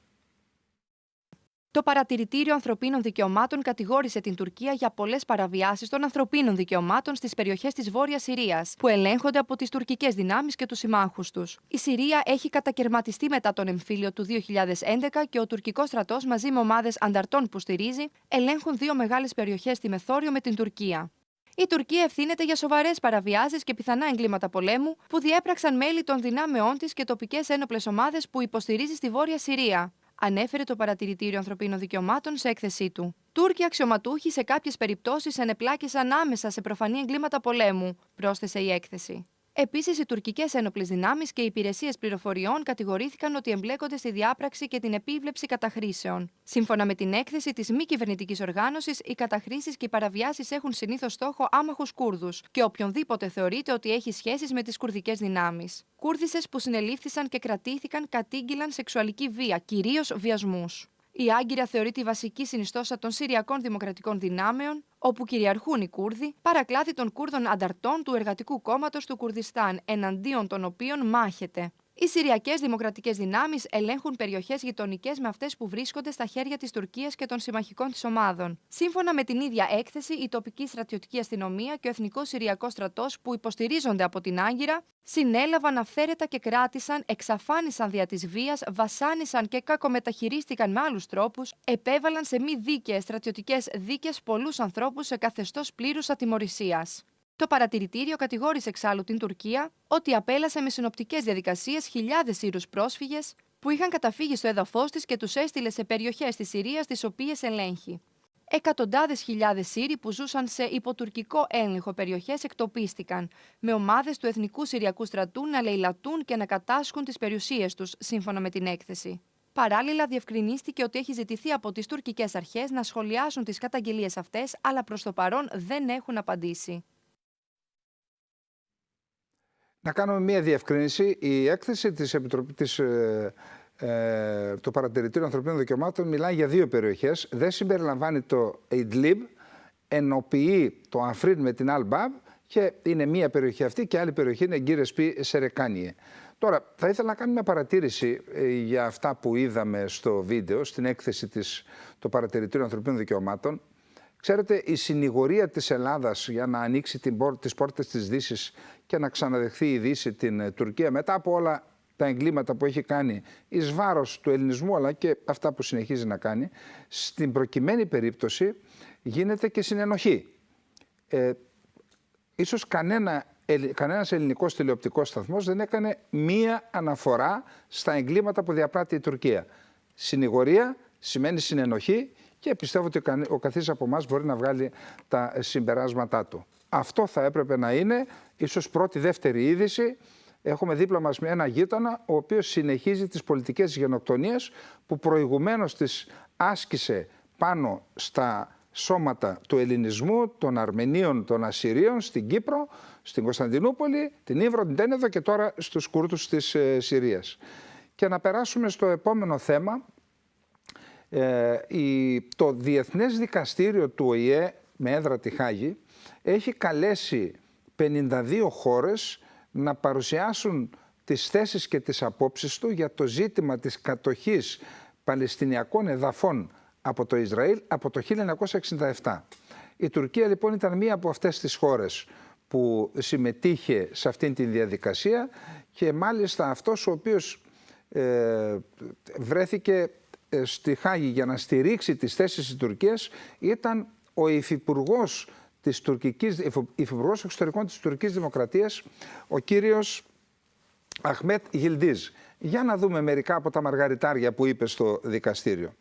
Το Παρατηρητήριο Ανθρωπίνων Δικαιωμάτων κατηγόρησε την Τουρκία για πολλές παραβιάσεις των ανθρωπίνων δικαιωμάτων στις περιοχές της Βόρειας Συρίας, που ελέγχονται από τις τουρκικές δυνάμεις και τους συμμάχους τους. Η Συρία έχει κατακαιρματιστεί μετά τον εμφύλιο του 2011 και ο τουρκικός στρατός μαζί με ομάδες ανταρτών που στηρίζει ελέγχουν 2 μεγάλες περιοχές στη Μεθόριο με την Τουρκία. Η Τουρκία ευθύνεται για σοβαρές παραβιάσεις και πιθανά εγκλήματα πολέμου που διέπραξαν μέλη των δυνάμεών της και τοπικές ένοπλες ομάδες που υποστηρίζει στη Βόρεια Συρία, ανέφερε το Παρατηρητήριο Ανθρωπίνων Δικαιωμάτων σε έκθεσή του. Τούρκοι αξιωματούχοι σε κάποιες περιπτώσεις ενεπλάκησαν άμεσα σε προφανή εγκλήματα πολέμου, πρόσθεσε η έκθεση. Επίσης, οι τουρκικές ένοπλες δυνάμεις και οι υπηρεσίες πληροφοριών κατηγορήθηκαν ότι εμπλέκονται στη διάπραξη και την επίβλεψη καταχρήσεων. Σύμφωνα με την έκθεση της μη κυβερνητικής οργάνωσης, οι καταχρήσεις και οι παραβιάσεις έχουν συνήθως στόχο άμαχους Κούρδους και οποιονδήποτε θεωρείται ότι έχει σχέσεις με τις κουρδικές δυνάμεις. Κούρδισσες που συνελήφθησαν και κρατήθηκαν κατήγγειλαν σεξουαλική βία, κυρίως βιασμούς. Η Άγκυρα θεωρεί τη βασική συνιστόσα των Συριακών Δημοκρατικών Δυνάμεων, όπου κυριαρχούν οι Κούρδοι, παρακλάδι των Κούρδων ανταρτών του Εργατικού Κόμματος του Κουρδιστάν, εναντίον των οποίων μάχεται. Οι Συριακές Δημοκρατικές Δυνάμεις ελέγχουν περιοχές γειτονικές με αυτές που βρίσκονται στα χέρια της Τουρκίας και των συμμαχικών της ομάδων. Σύμφωνα με την ίδια έκθεση, η τοπική στρατιωτική αστυνομία και ο Εθνικός Συριακός Στρατός, που υποστηρίζονται από την Άγκυρα, συνέλαβαν αυθαίρετα και κράτησαν, εξαφάνισαν δια της βίας, βασάνισαν και κακομεταχειρίστηκαν με άλλους τρόπους, επέβαλαν σε μη δίκαιες στρατιωτικές δίκες πολλούς ανθρώπους σε καθεστώς πλήρους ατιμωρησίας. Το Παρατηρητήριο κατηγόρησε εξάλλου την Τουρκία ότι απέλασε με συνοπτικές διαδικασίες χιλιάδες Σύρους πρόσφυγες που είχαν καταφύγει στο έδαφος της και τους έστειλε σε περιοχές της Συρίας τις οποίες ελέγχει. Εκατοντάδες χιλιάδες Σύριοι που ζούσαν σε υποτουρκικό έλεγχο περιοχές εκτοπίστηκαν, με ομάδες του Εθνικού Συριακού Στρατού να λαιλατούν και να κατάσχουν τις περιουσίες τους, σύμφωνα με την έκθεση. Παράλληλα, διευκρινίστηκε ότι έχει ζητηθεί από τις τουρκικές αρχές να σχολιάσουν τις καταγγελίες αυτές, αλλά προς το παρόν δεν έχουν απαντήσει. Να κάνουμε μία διευκρίνηση. Η έκθεση της Επιτροπής το Παρατηρητήριο Ανθρωπίνων Δικαιωμάτων μιλάει για 2 περιοχές. Δεν συμπεριλαμβάνει το Ιντλίμπ, ενοποιεί το Αφρίν με την Αλ-Μπαμπ και είναι μία περιοχή αυτή και άλλη περιοχή είναι Γκύρε Σπί Σερεκάνιε. Τώρα, θα ήθελα να κάνω μια παρατήρηση για αυτά που είδαμε στο βίντεο, στην έκθεση το Παρατηρητήριο Ανθρωπίνων Δικαιωμάτων. Ξέρετε, η συνηγορία της Ελλάδας για να ανοίξει τις πόρτες της Δύσης και να ξαναδεχθεί η Δύση την Τουρκία μετά από όλα τα εγκλήματα που έχει κάνει εις βάρος του ελληνισμού αλλά και αυτά που συνεχίζει να κάνει, στην προκειμένη περίπτωση γίνεται και συνενοχή. Ίσως κανένας ελληνικός τηλεοπτικός σταθμός δεν έκανε μία αναφορά στα εγκλήματα που διαπράττει η Τουρκία. Συνηγορία σημαίνει συνενοχή και πιστεύω ότι ο καθής από εμάς μπορεί να βγάλει τα συμπεράσματά του. Αυτό θα έπρεπε να είναι ίσως πρώτη-δεύτερη είδηση. Έχουμε δίπλα μας ένα γείτονα ο οποίος συνεχίζει τις πολιτικές γενοκτονίες που προηγουμένως τις άσκησε πάνω στα σώματα του ελληνισμού, των Αρμενίων, των Ασσυρίων, στην Κύπρο, στην Κωνσταντινούπολη, την Ύβρο, την Τένεδο και τώρα στους Κούρδους της Συρίας. Και να περάσουμε στο επόμενο θέμα. Το Διεθνές Δικαστήριο του ΟΗΕ με έδρα τη Χάγη έχει καλέσει 52 χώρες να παρουσιάσουν τις θέσεις και τις απόψεις του για το ζήτημα της κατοχής Παλαιστινιακών εδαφών από το Ισραήλ από το 1967. Η Τουρκία λοιπόν ήταν μία από αυτές τις χώρες που συμμετείχε σε αυτήν τη διαδικασία και μάλιστα αυτός ο οποίος βρέθηκε στη Χάγη για να στηρίξει τις θέσεις της Τουρκίας ήταν ο υφυπουργός Υφυπουργός Εξωτερικών της Τουρκικής Δημοκρατίας, ο κύριος Αχμέτ Γιλντίζ. Για να δούμε μερικά από τα μαργαριτάρια που είπε στο δικαστήριο.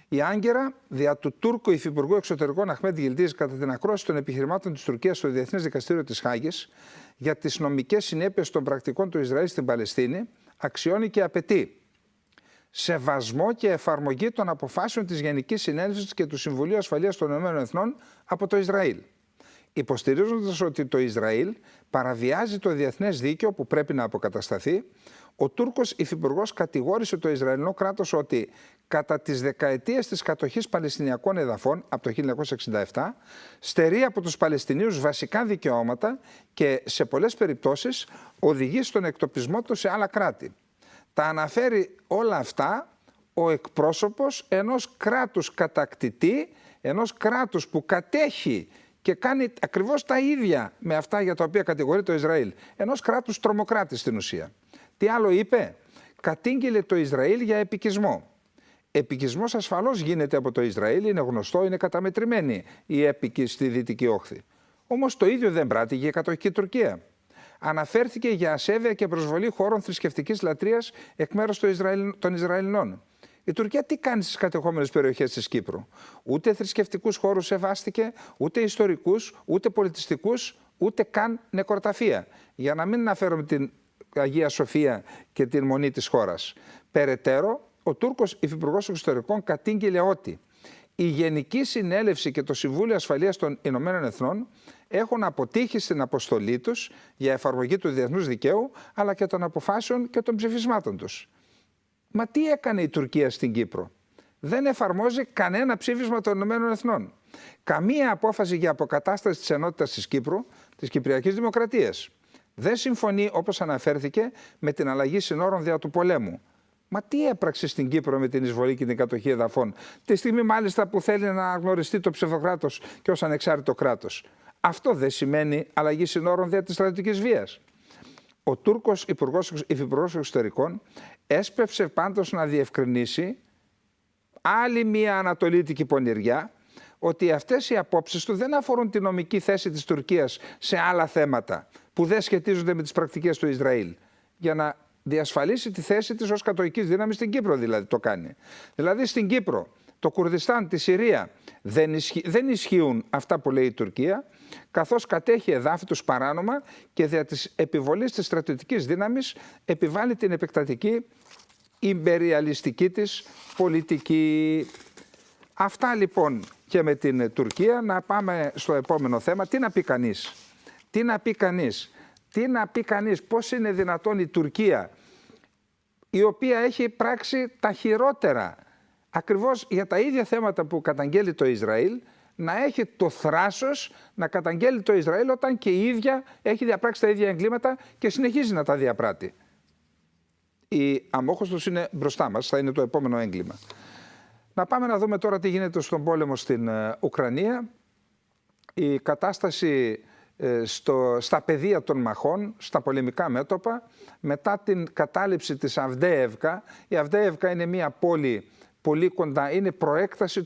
Η Άγκυρα, δια του Τούρκου Υφυπουργού Εξωτερικών Αχμέτ Γιλντίζ, κατά την ακρόαση των επιχειρημάτων της Τουρκίας στο Διεθνές Δικαστήριο της Χάγης για τις νομικές συνέπειες των πρακτικών του Ισραήλ στην Παλαιστίνη, αξιώνει και απαιτεί σεβασμό και εφαρμογή των αποφάσεων της Γενικής Συνέλευσης και του Συμβουλίου Ασφαλείας των ΗΕ από το Ισραήλ, υποστηρίζοντας ότι το Ισραήλ παραβιάζει το διεθνές δίκαιο που πρέπει να αποκατασταθεί. Ο Τούρκος Υφυπουργός κατηγόρησε το Ισραηλινό κράτος ότι κατά τις δεκαετίες της κατοχής Παλαιστινιακών εδαφών από το 1967 στερεί από τους Παλαιστινίους βασικά δικαιώματα και σε πολλές περιπτώσεις οδηγεί στον εκτοπισμό του σε άλλα κράτη. Τα αναφέρει όλα αυτά ο εκπρόσωπος ενός κράτους κατακτητή, ενός κράτους που κατέχει και κάνει ακριβώς τα ίδια με αυτά για τα οποία κατηγορεί το Ισραήλ. Ενός κράτους τρομοκράτη στην ουσία. Τι άλλο είπε? Κατήγγειλε το Ισραήλ για επικισμό. Επικισμός ασφαλώς γίνεται από το Ισραήλ, είναι γνωστό, είναι καταμετρημένη η έπικη στη Δυτική Όχθη. Όμως το ίδιο δεν πράττει η κατοχική Τουρκία. Αναφέρθηκε για ασέβεια και προσβολή χώρων θρησκευτικής λατρείας εκ μέρους των Ισραηλινών. Η Τουρκία τι κάνει στις κατεχόμενες περιοχές της Κύπρου? Ούτε θρησκευτικούς χώρους σεβάστηκε, ούτε ιστορικούς, ούτε πολιτιστικούς, ούτε καν νεκροταφεία. Για να μην αναφέρουμε την Αγία Σοφία και την μονή της χώρας. Περαιτέρω, ο Τούρκος Υφυπουργός Εξωτερικών κατήγγειλε ότι η Γενική Συνέλευση και το Συμβούλιο Ασφαλείας των Ηνωμένων Εθνών έχουν αποτύχει στην αποστολή τους για εφαρμογή του διεθνούς δικαίου, αλλά και των αποφάσεων και των ψηφισμάτων τους. Μα τι έκανε η Τουρκία στην Κύπρο? Δεν εφαρμόζει κανένα ψήφισμα των Ηνωμένων Εθνών. Καμία απόφαση για αποκατάσταση της ενότητας της Κύπρου, της Κυπριακής Δημοκρατίας. Δεν συμφωνεί, όπως αναφέρθηκε, με την αλλαγή συνόρων δια του πολέμου. Μα τι έπραξε στην Κύπρο με την εισβολή και την κατοχή εδαφών, τη στιγμή μάλιστα που θέλει να αναγνωριστεί το ψευδοκράτος και ως ανεξάρτητο κράτος? Αυτό δεν σημαίνει αλλαγή συνόρων δια της στρατιωτικής βίας. Ο Τούρκος Υφυπουργός Εξωτερικών έσπευσε πάντως να διευκρινίσει άλλη μία ανατολίτικη πονηριά, ότι αυτές οι απόψεις του δεν αφορούν τη νομική θέση της Τουρκίας σε άλλα θέματα που δεν σχετίζονται με τις πρακτικές του Ισραήλ, για να διασφαλίσει τη θέση της ως κατοχικής δύναμης στην Κύπρο, δηλαδή το κάνει. Δηλαδή στην Κύπρο, το Κουρδιστάν, τη Συρία δεν ισχύουν αυτά που λέει η Τουρκία, καθώς κατέχει εδάφη τους παράνομα και δια της επιβολής της στρατιωτικής δύναμης επιβάλλει την επεκτατική ιμπεριαλιστική της πολιτική. Αυτά λοιπόν και με την Τουρκία. Να πάμε στο επόμενο θέμα. Τι να πει κανείς? Τι να πει κανείς? Τι να πει κανείς? Πώς είναι δυνατόν η Τουρκία, η οποία έχει πράξει τα χειρότερα ακριβώς για τα ίδια θέματα που καταγγέλει το Ισραήλ, να έχει το θράσος να καταγγέλει το Ισραήλ όταν και η ίδια έχει διαπράξει τα ίδια εγκλήματα και συνεχίζει να τα διαπράττει? Η αμόχωστος είναι μπροστά μας, θα είναι το επόμενο έγκλημα. Να πάμε να δούμε τώρα τι γίνεται στον πόλεμο στην Ουκρανία. Η κατάσταση στα πεδία των μαχών, στα πολεμικά μέτωπα, μετά την κατάληψη της Αυντέευκα. Η Αυντέευκα είναι μια πόλη πολύ κοντά, είναι προέκταση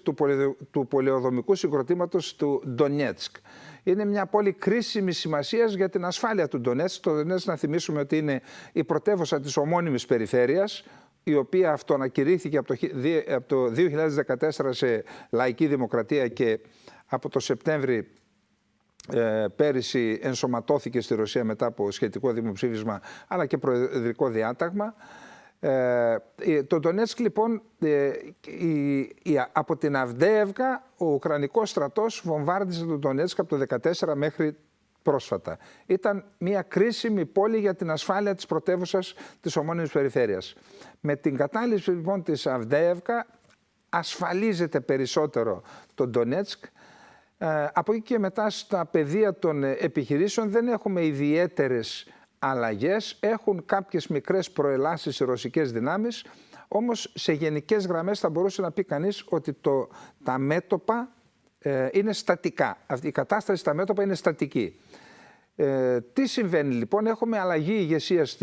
του πολεοδομικού συγκροτήματος του Ντονιέτσκ. Είναι μια πόλη κρίσιμης σημασίας για την ασφάλεια του Ντονιέτσκ. Το Ντονιέτσκ, να θυμίσουμε ότι είναι η πρωτεύουσα της ομώνυμης περιφέρειας, η οποία αυτοανακηρύχθηκε από το 2014 σε λαϊκή δημοκρατία και από το Σεπτέμβρη πέρυσι ενσωματώθηκε στη Ρωσία μετά από σχετικό δημοψήφισμα αλλά και προεδρικό διάταγμα. Το Ντονέτσκ λοιπόν, από την Αυντέευκα ο Ουκρανικός στρατός βομβάρδισε το Ντονέτσκ από το 2014 μέχρι πρόσφατα. Ήταν μια κρίσιμη πόλη για την ασφάλεια της πρωτεύουσας της ομώνυμης περιφέρειας. Με την κατάληψη λοιπόν της Αυντέευκα ασφαλίζεται περισσότερο το Ντονέτσκ. Από εκεί και μετά στα πεδία των επιχειρήσεων δεν έχουμε ιδιαίτερες αλλαγές. Έχουν κάποιες μικρές προελάσεις οι ρωσικές δυνάμεις, όμως σε γενικές γραμμές θα μπορούσε να πει κανείς ότι τα μέτωπα είναι στατικά. Αυτή η κατάσταση στα μέτωπα είναι στατική. Τι συμβαίνει λοιπόν? Έχουμε αλλαγή ηγεσίας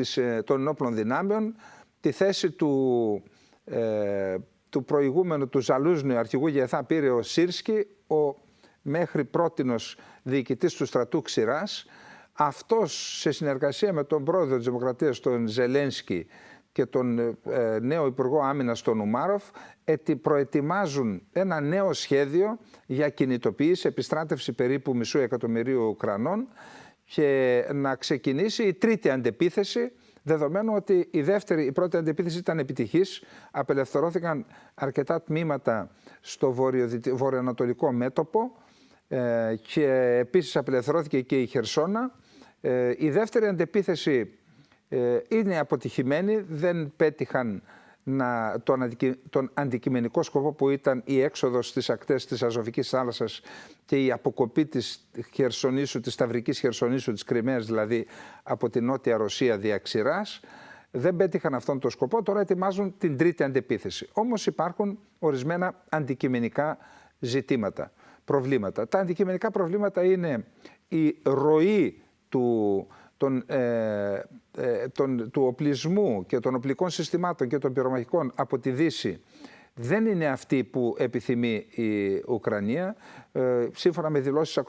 των ενόπλων δυνάμεων. Τη θέση του προηγούμενου, του Ζαλούζνιου, αρχηγού ΓΕΘΑ, πήρε ο Σίρσκι, ο μέχρι πρότινος διοικητής του στρατού Ξηράς. Αυτός, σε συνεργασία με τον πρόεδρο της Δημοκρατίας, τον Ζελένσκι, και τον νέο Υπουργό Άμυνας, τον Ουμάροφ, προετοιμάζουν ένα νέο σχέδιο για κινητοποίηση, επιστράτευση περίπου 500.000 Ουκρανών και να ξεκινήσει η τρίτη αντεπίθεση, δεδομένου ότι η πρώτη αντεπίθεση ήταν επιτυχής. Απελευθερώθηκαν αρκετά τμήματα στο βορειοανατολικό μέτωπο και επίσης απελευθερώθηκε και η Χερσόνα. Η δεύτερη αντεπίθεση είναι αποτυχημένη, δεν πέτυχαν τον αντικειμενικό σκοπό που ήταν η έξοδος στις ακτές της Αζωφικής θάλασσας και η αποκοπή της Χερσονήσου, της Σταυρικής Χερσονήσου, της Κριμαίας δηλαδή, από την Νότια Ρωσία δια Ξηράς. Δεν πέτυχαν αυτόν τον σκοπό, τώρα ετοιμάζουν την τρίτη αντεπίθεση. Όμως υπάρχουν ορισμένα αντικειμενικά ζητήματα, προβλήματα. Τα αντικειμενικά προβλήματα είναι η ροή του οπλισμού και των οπλικών συστημάτων και των πυρομαχικών από τη Δύση. Δεν είναι αυτή που επιθυμεί η Ουκρανία. Σύμφωνα με δηλώσεις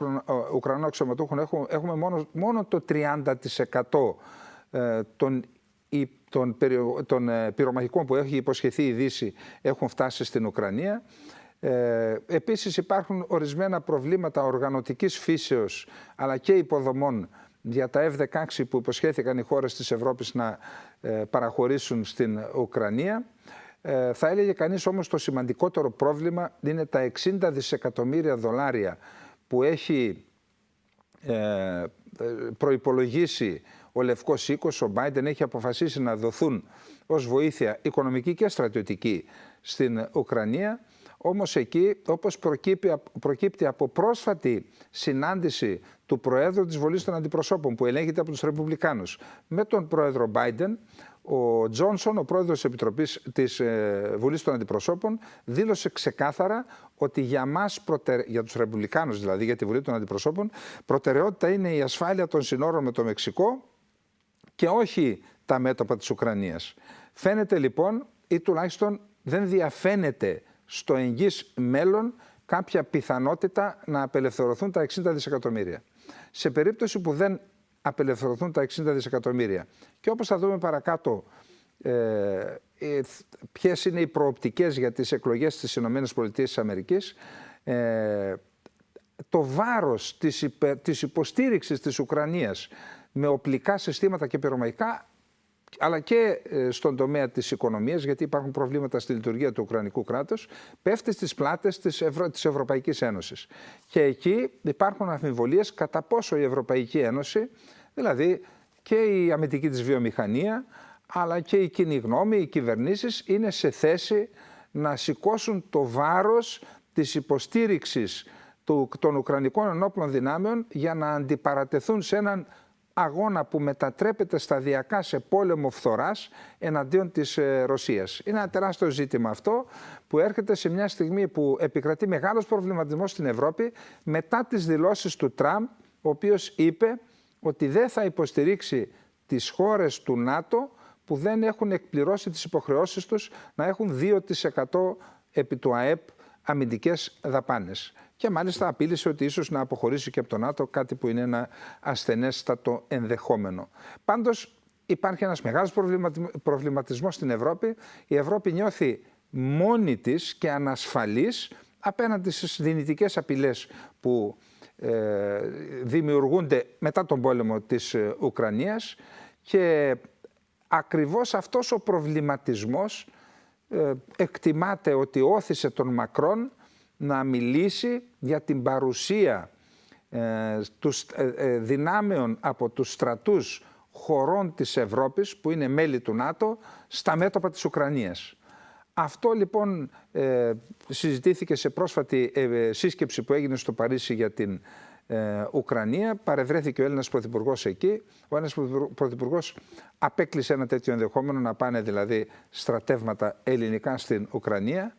Ουκρανών αξιωματούχων έχουμε μόνο το 30% των πυρομαχικών που έχει υποσχεθεί η Δύση έχουν φτάσει στην Ουκρανία. Επίσης υπάρχουν ορισμένα προβλήματα οργανωτικής φύσεως αλλά και υποδομών για τα F-16 που υποσχέθηκαν οι χώρες της Ευρώπης να παραχωρήσουν στην Ουκρανία. Θα έλεγε κανείς όμως το σημαντικότερο πρόβλημα είναι τα 60 δισεκατομμύρια δολάρια που έχει προϋπολογίσει ο Λευκός Οίκος, ο Biden έχει αποφασίσει να δοθούν ως βοήθεια οικονομική και στρατιωτική στην Ουκρανία. Όμως εκεί, όπως προκύπτει από πρόσφατη συνάντηση του Προέδρου της Βουλής των Αντιπροσώπων που ελέγχεται από τους Ρεπουμπλικάνους με τον Πρόεδρο Biden, ο Τζόνσον, ο Πρόεδρος της Επιτροπής της Βουλής των Αντιπροσώπων, δήλωσε ξεκάθαρα ότι για μας, για τους Ρεπουμπλικάνους δηλαδή, για τη Βουλή των Αντιπροσώπων, προτεραιότητα είναι η ασφάλεια των συνόρων με το Μεξικό και όχι τα μέτωπα της Ουκρανίας. Φαίνεται λοιπόν, ή τουλάχιστον δεν διαφαίνεται στο εγγύς μέλλον, κάποια πιθανότητα να απελευθερωθούν τα 60 δισεκατομμύρια. Σε περίπτωση που δεν απελευθερωθούν τα 60 δισεκατομμύρια και όπως θα δούμε παρακάτω ποιες είναι οι προοπτικές για τις εκλογές στις ΗΠΑ, το βάρος της υποστήριξης της Ουκρανίας με οπλικά συστήματα και πυρομαχικά, αλλά και στον τομέα της οικονομίας, γιατί υπάρχουν προβλήματα στη λειτουργία του Ουκρανικού κράτους, πέφτει στις πλάτες της Ευρωπαϊκής Ένωσης. Και εκεί υπάρχουν αμφιβολίες κατά πόσο η Ευρωπαϊκή Ένωση, δηλαδή και η αμυντική της βιομηχανία, αλλά και η κοινή γνώμη, οι κυβερνήσεις, είναι σε θέση να σηκώσουν το βάρος της υποστήριξης των Ουκρανικών ενόπλων δυνάμεων για να αντιπαρατεθούν σε έναν αγώνα που μετατρέπεται σταδιακά σε πόλεμο φθοράς εναντίον της Ρωσίας. Είναι ένα τεράστιο ζήτημα αυτό που έρχεται σε μια στιγμή που επικρατεί μεγάλος προβληματισμός στην Ευρώπη μετά τις δηλώσεις του Τραμπ, ο οποίος είπε ότι δεν θα υποστηρίξει τις χώρες του ΝΑΤΟ που δεν έχουν εκπληρώσει τις υποχρεώσεις τους να έχουν 2% επί του ΑΕΠ αμυντικές δαπάνες. Και μάλιστα απείλησε ότι ίσως να αποχωρήσει και από το ΝΑΤΟ, κάτι που είναι ένα ασθενέστατο ενδεχόμενο. Πάντως υπάρχει ένας μεγάλος προβληματισμός στην Ευρώπη. Η Ευρώπη νιώθει μόνη της και ανασφαλής απέναντι στις δυνητικές απειλές που δημιουργούνται μετά τον πόλεμο της Ουκρανίας και ακριβώς αυτός ο προβληματισμός εκτιμάται ότι όθησε τον Μακρόν να μιλήσει για την παρουσία δυνάμεων από τους στρατούς χωρών της Ευρώπης που είναι μέλη του ΝΑΤΟ στα μέτωπα της Ουκρανίας. Αυτό λοιπόν συζητήθηκε σε πρόσφατη σύσκεψη που έγινε στο Παρίσι για την Ουκρανία. Παρευρέθηκε ο Έλληνας Πρωθυπουργός εκεί. Ο Έλληνας Πρωθυπουργός απέκλεισε ένα τέτοιο ενδεχόμενο, να πάνε δηλαδή στρατεύματα ελληνικά στην Ουκρανία.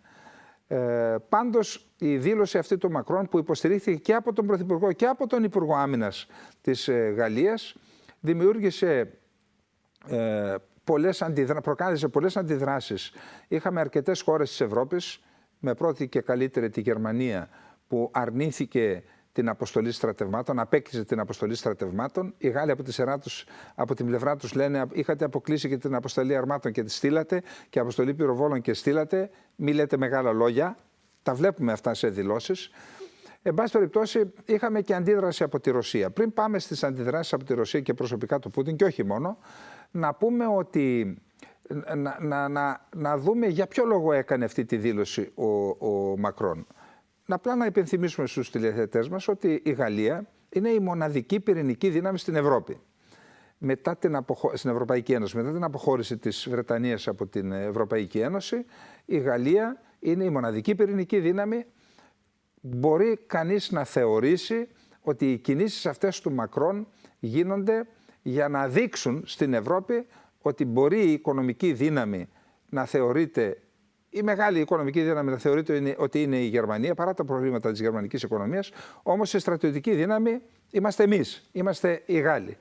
Πάντως η δήλωση αυτή του Μακρόν, που υποστηρίχθηκε και από τον Πρωθυπουργό και από τον Υπουργό Άμυνας της Γαλλίας, δημιούργησε προκάλεσε πολλές αντιδράσεις. Είχαμε αρκετές χώρες της Ευρώπης, με πρώτη και καλύτερη τη Γερμανία, που αρνήθηκε την αποστολή στρατευμάτων, απέκτησε την αποστολή στρατευμάτων. Οι Γάλλοι από τη σειρά τους, από την πλευρά τους, λένε: είχατε αποκλείσει και την αποστολή αρμάτων και τη στείλατε, και αποστολή πυροβόλων και στείλατε. Μη λέτε μεγάλα λόγια. Τα βλέπουμε αυτά σε δηλώσεις. Εν πάση περιπτώσει, είχαμε και αντίδραση από τη Ρωσία. Πριν πάμε στις αντιδράσεις από τη Ρωσία και προσωπικά του Πούτιν, και όχι μόνο, να πούμε ότι να δούμε για ποιο λόγο έκανε αυτή τη δήλωση ο Μακρόν. Απλά να υπενθυμίσουμε στους τηλεθεατές μας ότι η Γαλλία είναι η μοναδική πυρηνική δύναμη στην Ευρώπη. Στην Ευρωπαϊκή Ένωση. Μετά την αποχώρηση της Βρετανίας από την Ευρωπαϊκή Ένωση, η Γαλλία είναι η μοναδική πυρηνική δύναμη. Μπορεί κανείς να θεωρήσει ότι οι κινήσεις αυτές του Μακρόν γίνονται για να δείξουν στην Ευρώπη ότι μπορεί η οικονομική δύναμη να θεωρείται, η μεγάλη οικονομική δύναμη να θεωρείται ότι είναι η Γερμανία, παρά τα προβλήματα της γερμανικής οικονομίας, όμως η στρατιωτική δύναμη είμαστε εμείς, είμαστε οι Γάλλοι.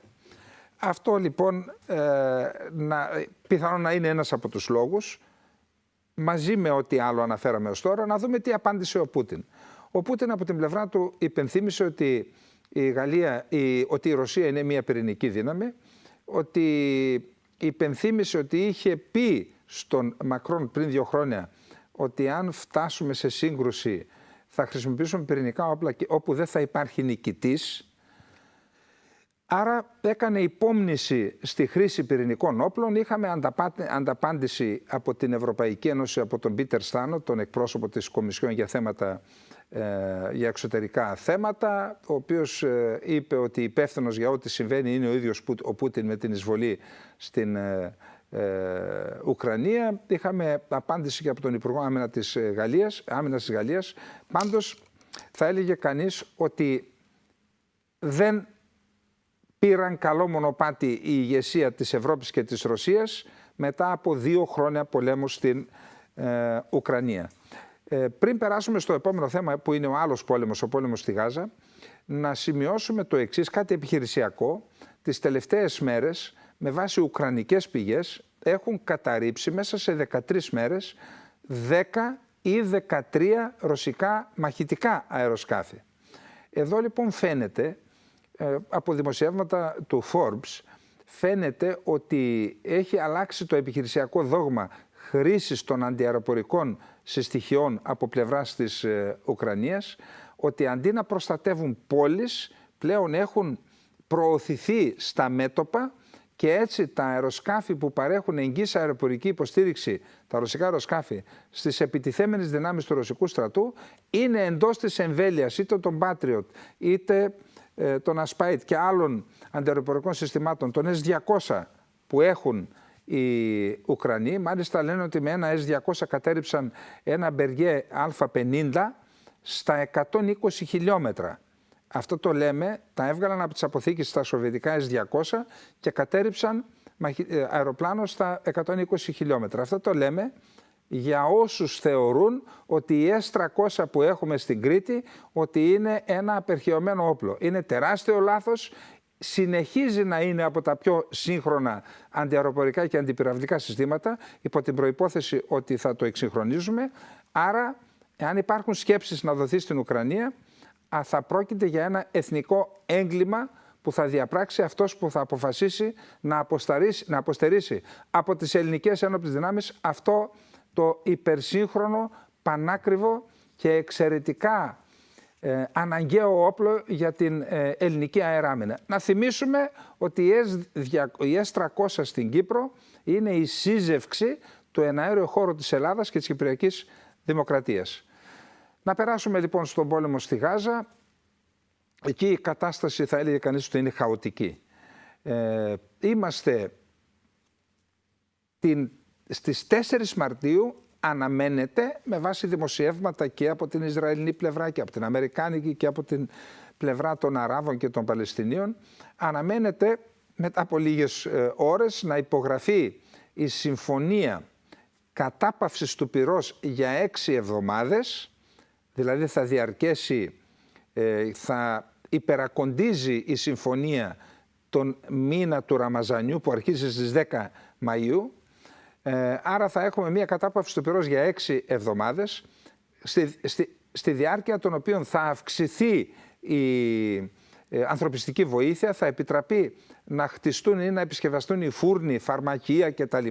Αυτό λοιπόν πιθανόν να είναι ένας από τους λόγους, μαζί με ό,τι άλλο αναφέραμε ως τώρα, να δούμε τι απάντησε ο Πούτιν. Ο Πούτιν από την πλευρά του υπενθύμησε ότι ότι η Ρωσία είναι μια πυρηνική δύναμη, ότι υπενθύμησε ότι είχε πει στον Μακρόν πριν 2 χρόνια ότι αν φτάσουμε σε σύγκρουση θα χρησιμοποιήσουμε πυρηνικά όπλα όπου δεν θα υπάρχει νικητής. Άρα έκανε υπόμνηση στη χρήση πυρηνικών όπλων. Είχαμε ανταπάντηση από την Ευρωπαϊκή Ένωση, από τον Πίτερ Στάνο, τον εκπρόσωπο της Κομισιόν για εξωτερικά θέματα, ο οποίος είπε ότι υπεύθυνος για ό,τι συμβαίνει είναι ο ίδιος ο Πούτιν με την εισβολή στην Ουκρανία. Είχαμε απάντηση και από τον Υπουργό Άμυνας της Γαλλίας. Πάντως θα έλεγε κανείς ότι δεν πήραν καλό μονοπάτι η ηγεσία της Ευρώπης και της Ρωσίας μετά από 2 χρόνια πολέμου στην Ουκρανία. Πριν περάσουμε στο επόμενο θέμα, που είναι ο άλλος πόλεμος, ο πόλεμος στη Γάζα, να σημειώσουμε το εξής, κάτι επιχειρησιακό. Τις τελευταίες μέρες, με βάση ουκρανικές πηγές, έχουν καταρρίψει μέσα σε 13 μέρες 10 ή 13 ρωσικά μαχητικά αεροσκάφη. Εδώ λοιπόν φαίνεται, από δημοσιεύματα του Forbes, φαίνεται ότι έχει αλλάξει το επιχειρησιακό δόγμα χρήσης των αντιαεροπορικών συστοιχειών από πλευράς της Ουκρανίας, ότι αντί να προστατεύουν πόλεις, πλέον έχουν προωθηθεί στα μέτωπα, και έτσι τα αεροσκάφη που παρέχουν εγγύς αεροπορική υποστήριξη, τα ρωσικά αεροσκάφη, στις επιτιθέμενες δυνάμεις του ρωσικού στρατού, είναι εντός της εμβέλειας είτε των Patriot είτε των Aspide και άλλων αντιαεροπορικών συστημάτων, των S-200 που έχουν οι Ουκρανοί. Μάλιστα λένε ότι με ένα S-200 κατέριψαν ένα Μπεργέ Α-50 στα 120 χιλιόμετρα. Αυτό το λέμε, τα έβγαλαν από τις αποθήκες στα σοβιετικά S-200 και κατέριψαν αεροπλάνο στα 120 χιλιόμετρα. Αυτό το λέμε για όσους θεωρούν ότι η S-300 που έχουμε στην Κρήτη ότι είναι ένα απερχαιωμένο όπλο. Είναι τεράστιο λάθος. Συνεχίζει να είναι από τα πιο σύγχρονα αντιαεροπορικά και αντιπυραυλικά συστήματα, υπό την προϋπόθεση ότι θα το εξυγχρονίζουμε. Άρα, εάν υπάρχουν σκέψεις να δοθεί στην Ουκρανία, θα πρόκειται για ένα εθνικό έγκλημα που θα διαπράξει αυτός που θα αποφασίσει να αποστερήσει από τις ελληνικές ένοπλες δυνάμεις αυτό το υπερσύγχρονο, πανάκριβο και εξαιρετικά αναγκαίο όπλο για την ελληνική αεράμινα. Να θυμίσουμε ότι η S-300 στην Κύπρο είναι η σύζευξη του εναέριου χώρου της Ελλάδας και της Κυπριακής Δημοκρατίας. Να περάσουμε λοιπόν στον πόλεμο στη Γάζα. Εκεί η κατάσταση θα έλεγε κανείς ότι είναι χαοτική. Είμαστε στις 4 Μαρτίου, αναμένεται με βάση δημοσιεύματα και από την Ισραηλινή πλευρά και από την Αμερικάνικη και από την πλευρά των Αράβων και των Παλαιστινίων, αναμένεται μετά από λίγες ώρες να υπογραφεί η συμφωνία κατάπαυσης του πυρός για 6 εβδομάδες, δηλαδή θα διαρκέσει, θα υπερακοντίζει η συμφωνία τον μήνα του Ραμαζανιού που αρχίζει στις 10 Μαΐου. Άρα θα έχουμε μια κατάπαυση του πυρός για 6 εβδομάδες, στη διάρκεια των οποίων θα αυξηθεί η ανθρωπιστική βοήθεια, θα επιτραπεί να χτιστούν ή να επισκευαστούν οι φούρνοι, φαρμακεία κτλ.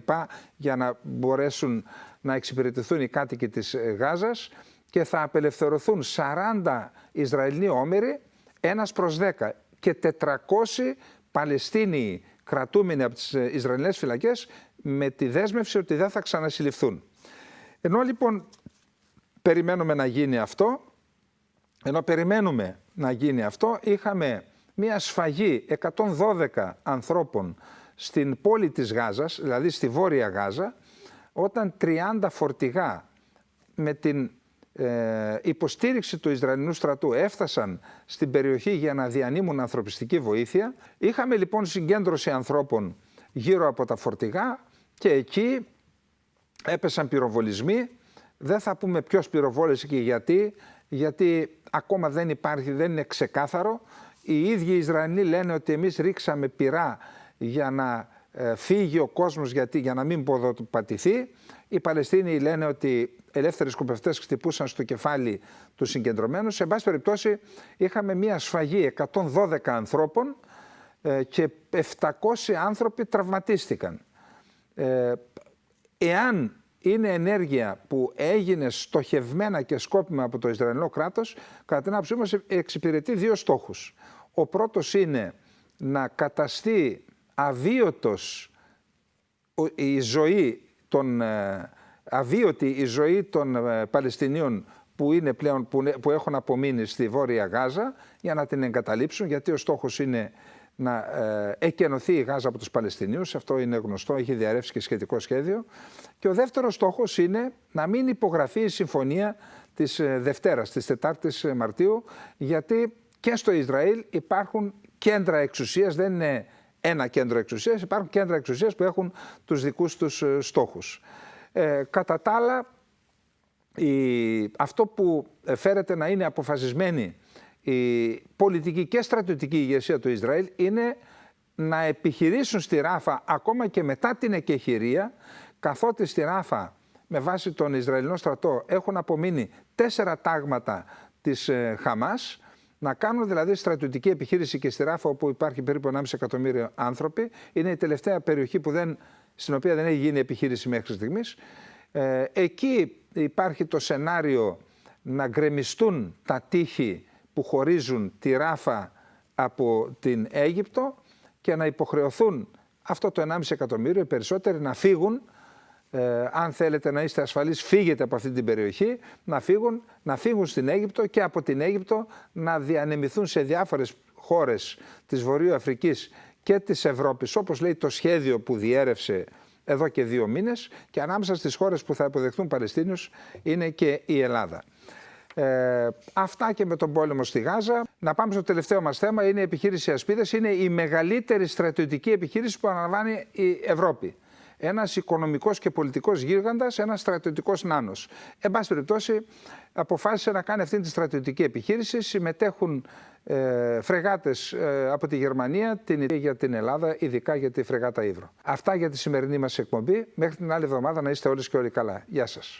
Για να μπορέσουν να εξυπηρετηθούν οι κάτοικοι της Γάζας και θα απελευθερωθούν 40 Ισραηλοί όμηροι, 1/10 και 400 Παλαιστίνοι κρατούμενοι από τις Ισραηλινές φυλακές με τη δέσμευση ότι δεν θα ξανασυλληφθούν. Ενώ λοιπόν περιμένουμε να γίνει αυτό, είχαμε μια σφαγή 112 ανθρώπων στην πόλη της Γάζας, δηλαδή στη Βόρεια Γάζα, όταν 30 φορτηγά με την υποστήριξη του Ισραηλινού στρατού έφτασαν στην περιοχή για να διανύμουν ανθρωπιστική βοήθεια. Είχαμε λοιπόν συγκέντρωση ανθρώπων γύρω από τα φορτηγά και εκεί έπεσαν πυροβολισμοί. Δεν θα πούμε ποιος πυροβόλησε και γιατί ακόμα δεν είναι ξεκάθαρο. Οι ίδιοι Ισραηλοί λένε ότι εμείς ρίξαμε πυρά για να φύγει ο κόσμος για να μην ποδοπατηθεί. Οι Παλαιστίνοι λένε ότι ελεύθεροι σκοπευτές χτυπούσαν στο κεφάλι του συγκεντρωμένους. Σε πάση περιπτώσει είχαμε μια σφαγή 112 ανθρώπων και 700 άνθρωποι τραυματίστηκαν. Εάν είναι ενέργεια που έγινε στοχευμένα και σκόπιμα από το Ισραηλινό κράτος, κατά την άποψή μας εξυπηρετεί 2 στόχους. Ο πρώτος είναι να καταστεί αβίωτη η ζωή των Παλαιστινίων που έχουν απομείνει στη Βόρεια Γάζα, για να την εγκαταλείψουν, γιατί ο στόχος είναι να εκενωθεί η Γάζα από τους Παλαιστινίους. Αυτό είναι γνωστό, έχει διαρρεύσει και σχετικό σχέδιο. Και ο δεύτερος στόχος είναι να μην υπογραφεί η συμφωνία της Δευτέρας, της 4ης Μαρτίου, γιατί και στο Ισραήλ υπάρχουν κέντρα εξουσίας, δεν είναι ένα κέντρο εξουσίας, υπάρχουν κέντρα εξουσίας που έχουν τους δικούς τους στόχους. Κατά τα άλλα, αυτό που φέρεται να είναι αποφασισμένη η πολιτική και στρατιωτική ηγεσία του Ισραήλ είναι να επιχειρήσουν στη Ράφα ακόμα και μετά την εκεχηρία, καθότι στη Ράφα με βάση τον Ισραηλινό στρατό έχουν απομείνει 4 τάγματα της Χαμάς, να κάνουν δηλαδή στρατιωτική επιχείρηση και στη Ράφα, όπου υπάρχει περίπου 1,5 εκατομμύριο άνθρωποι. Είναι η τελευταία περιοχή στην οποία δεν έχει γίνει επιχείρηση μέχρι στιγμής. Εκεί υπάρχει το σενάριο να γκρεμιστούν τα τείχη που χωρίζουν τη Ράφα από την Αίγυπτο και να υποχρεωθούν αυτό το 1,5 εκατομμύριο, οι περισσότεροι, να φύγουν. Αν θέλετε να είστε ασφαλείς, φύγετε από αυτή την περιοχή, να φύγουν στην Αίγυπτο και από την Αίγυπτο να διανεμηθούν σε διάφορες χώρες της Βορείου Αφρικής και της Ευρώπης, όπως λέει το σχέδιο που διέρευσε εδώ και 2 μήνες, και ανάμεσα στις χώρες που θα υποδεχθούν Παλαιστίνιους είναι και η Ελλάδα. Αυτά και με τον πόλεμο στη Γάζα. Να πάμε στο τελευταίο μας θέμα, είναι η επιχείρηση Ασπίδες. Είναι η μεγαλύτερη στρατιωτική επιχείρηση που αναλαμβάνει η Ευρώπη. Ένας οικονομικός και πολιτικός γίγαντας, ένας στρατιωτικός νάνος. Εν πάση περιπτώσει, αποφάσισε να κάνει αυτή τη στρατιωτική επιχείρηση. Συμμετέχουν φρεγάτες από τη Γερμανία, για την Ελλάδα, ειδικά για τη φρεγάτα Ήβρο. Αυτά για τη σημερινή μας εκπομπή. Μέχρι την άλλη εβδομάδα να είστε όλες και όλοι καλά. Γεια σας.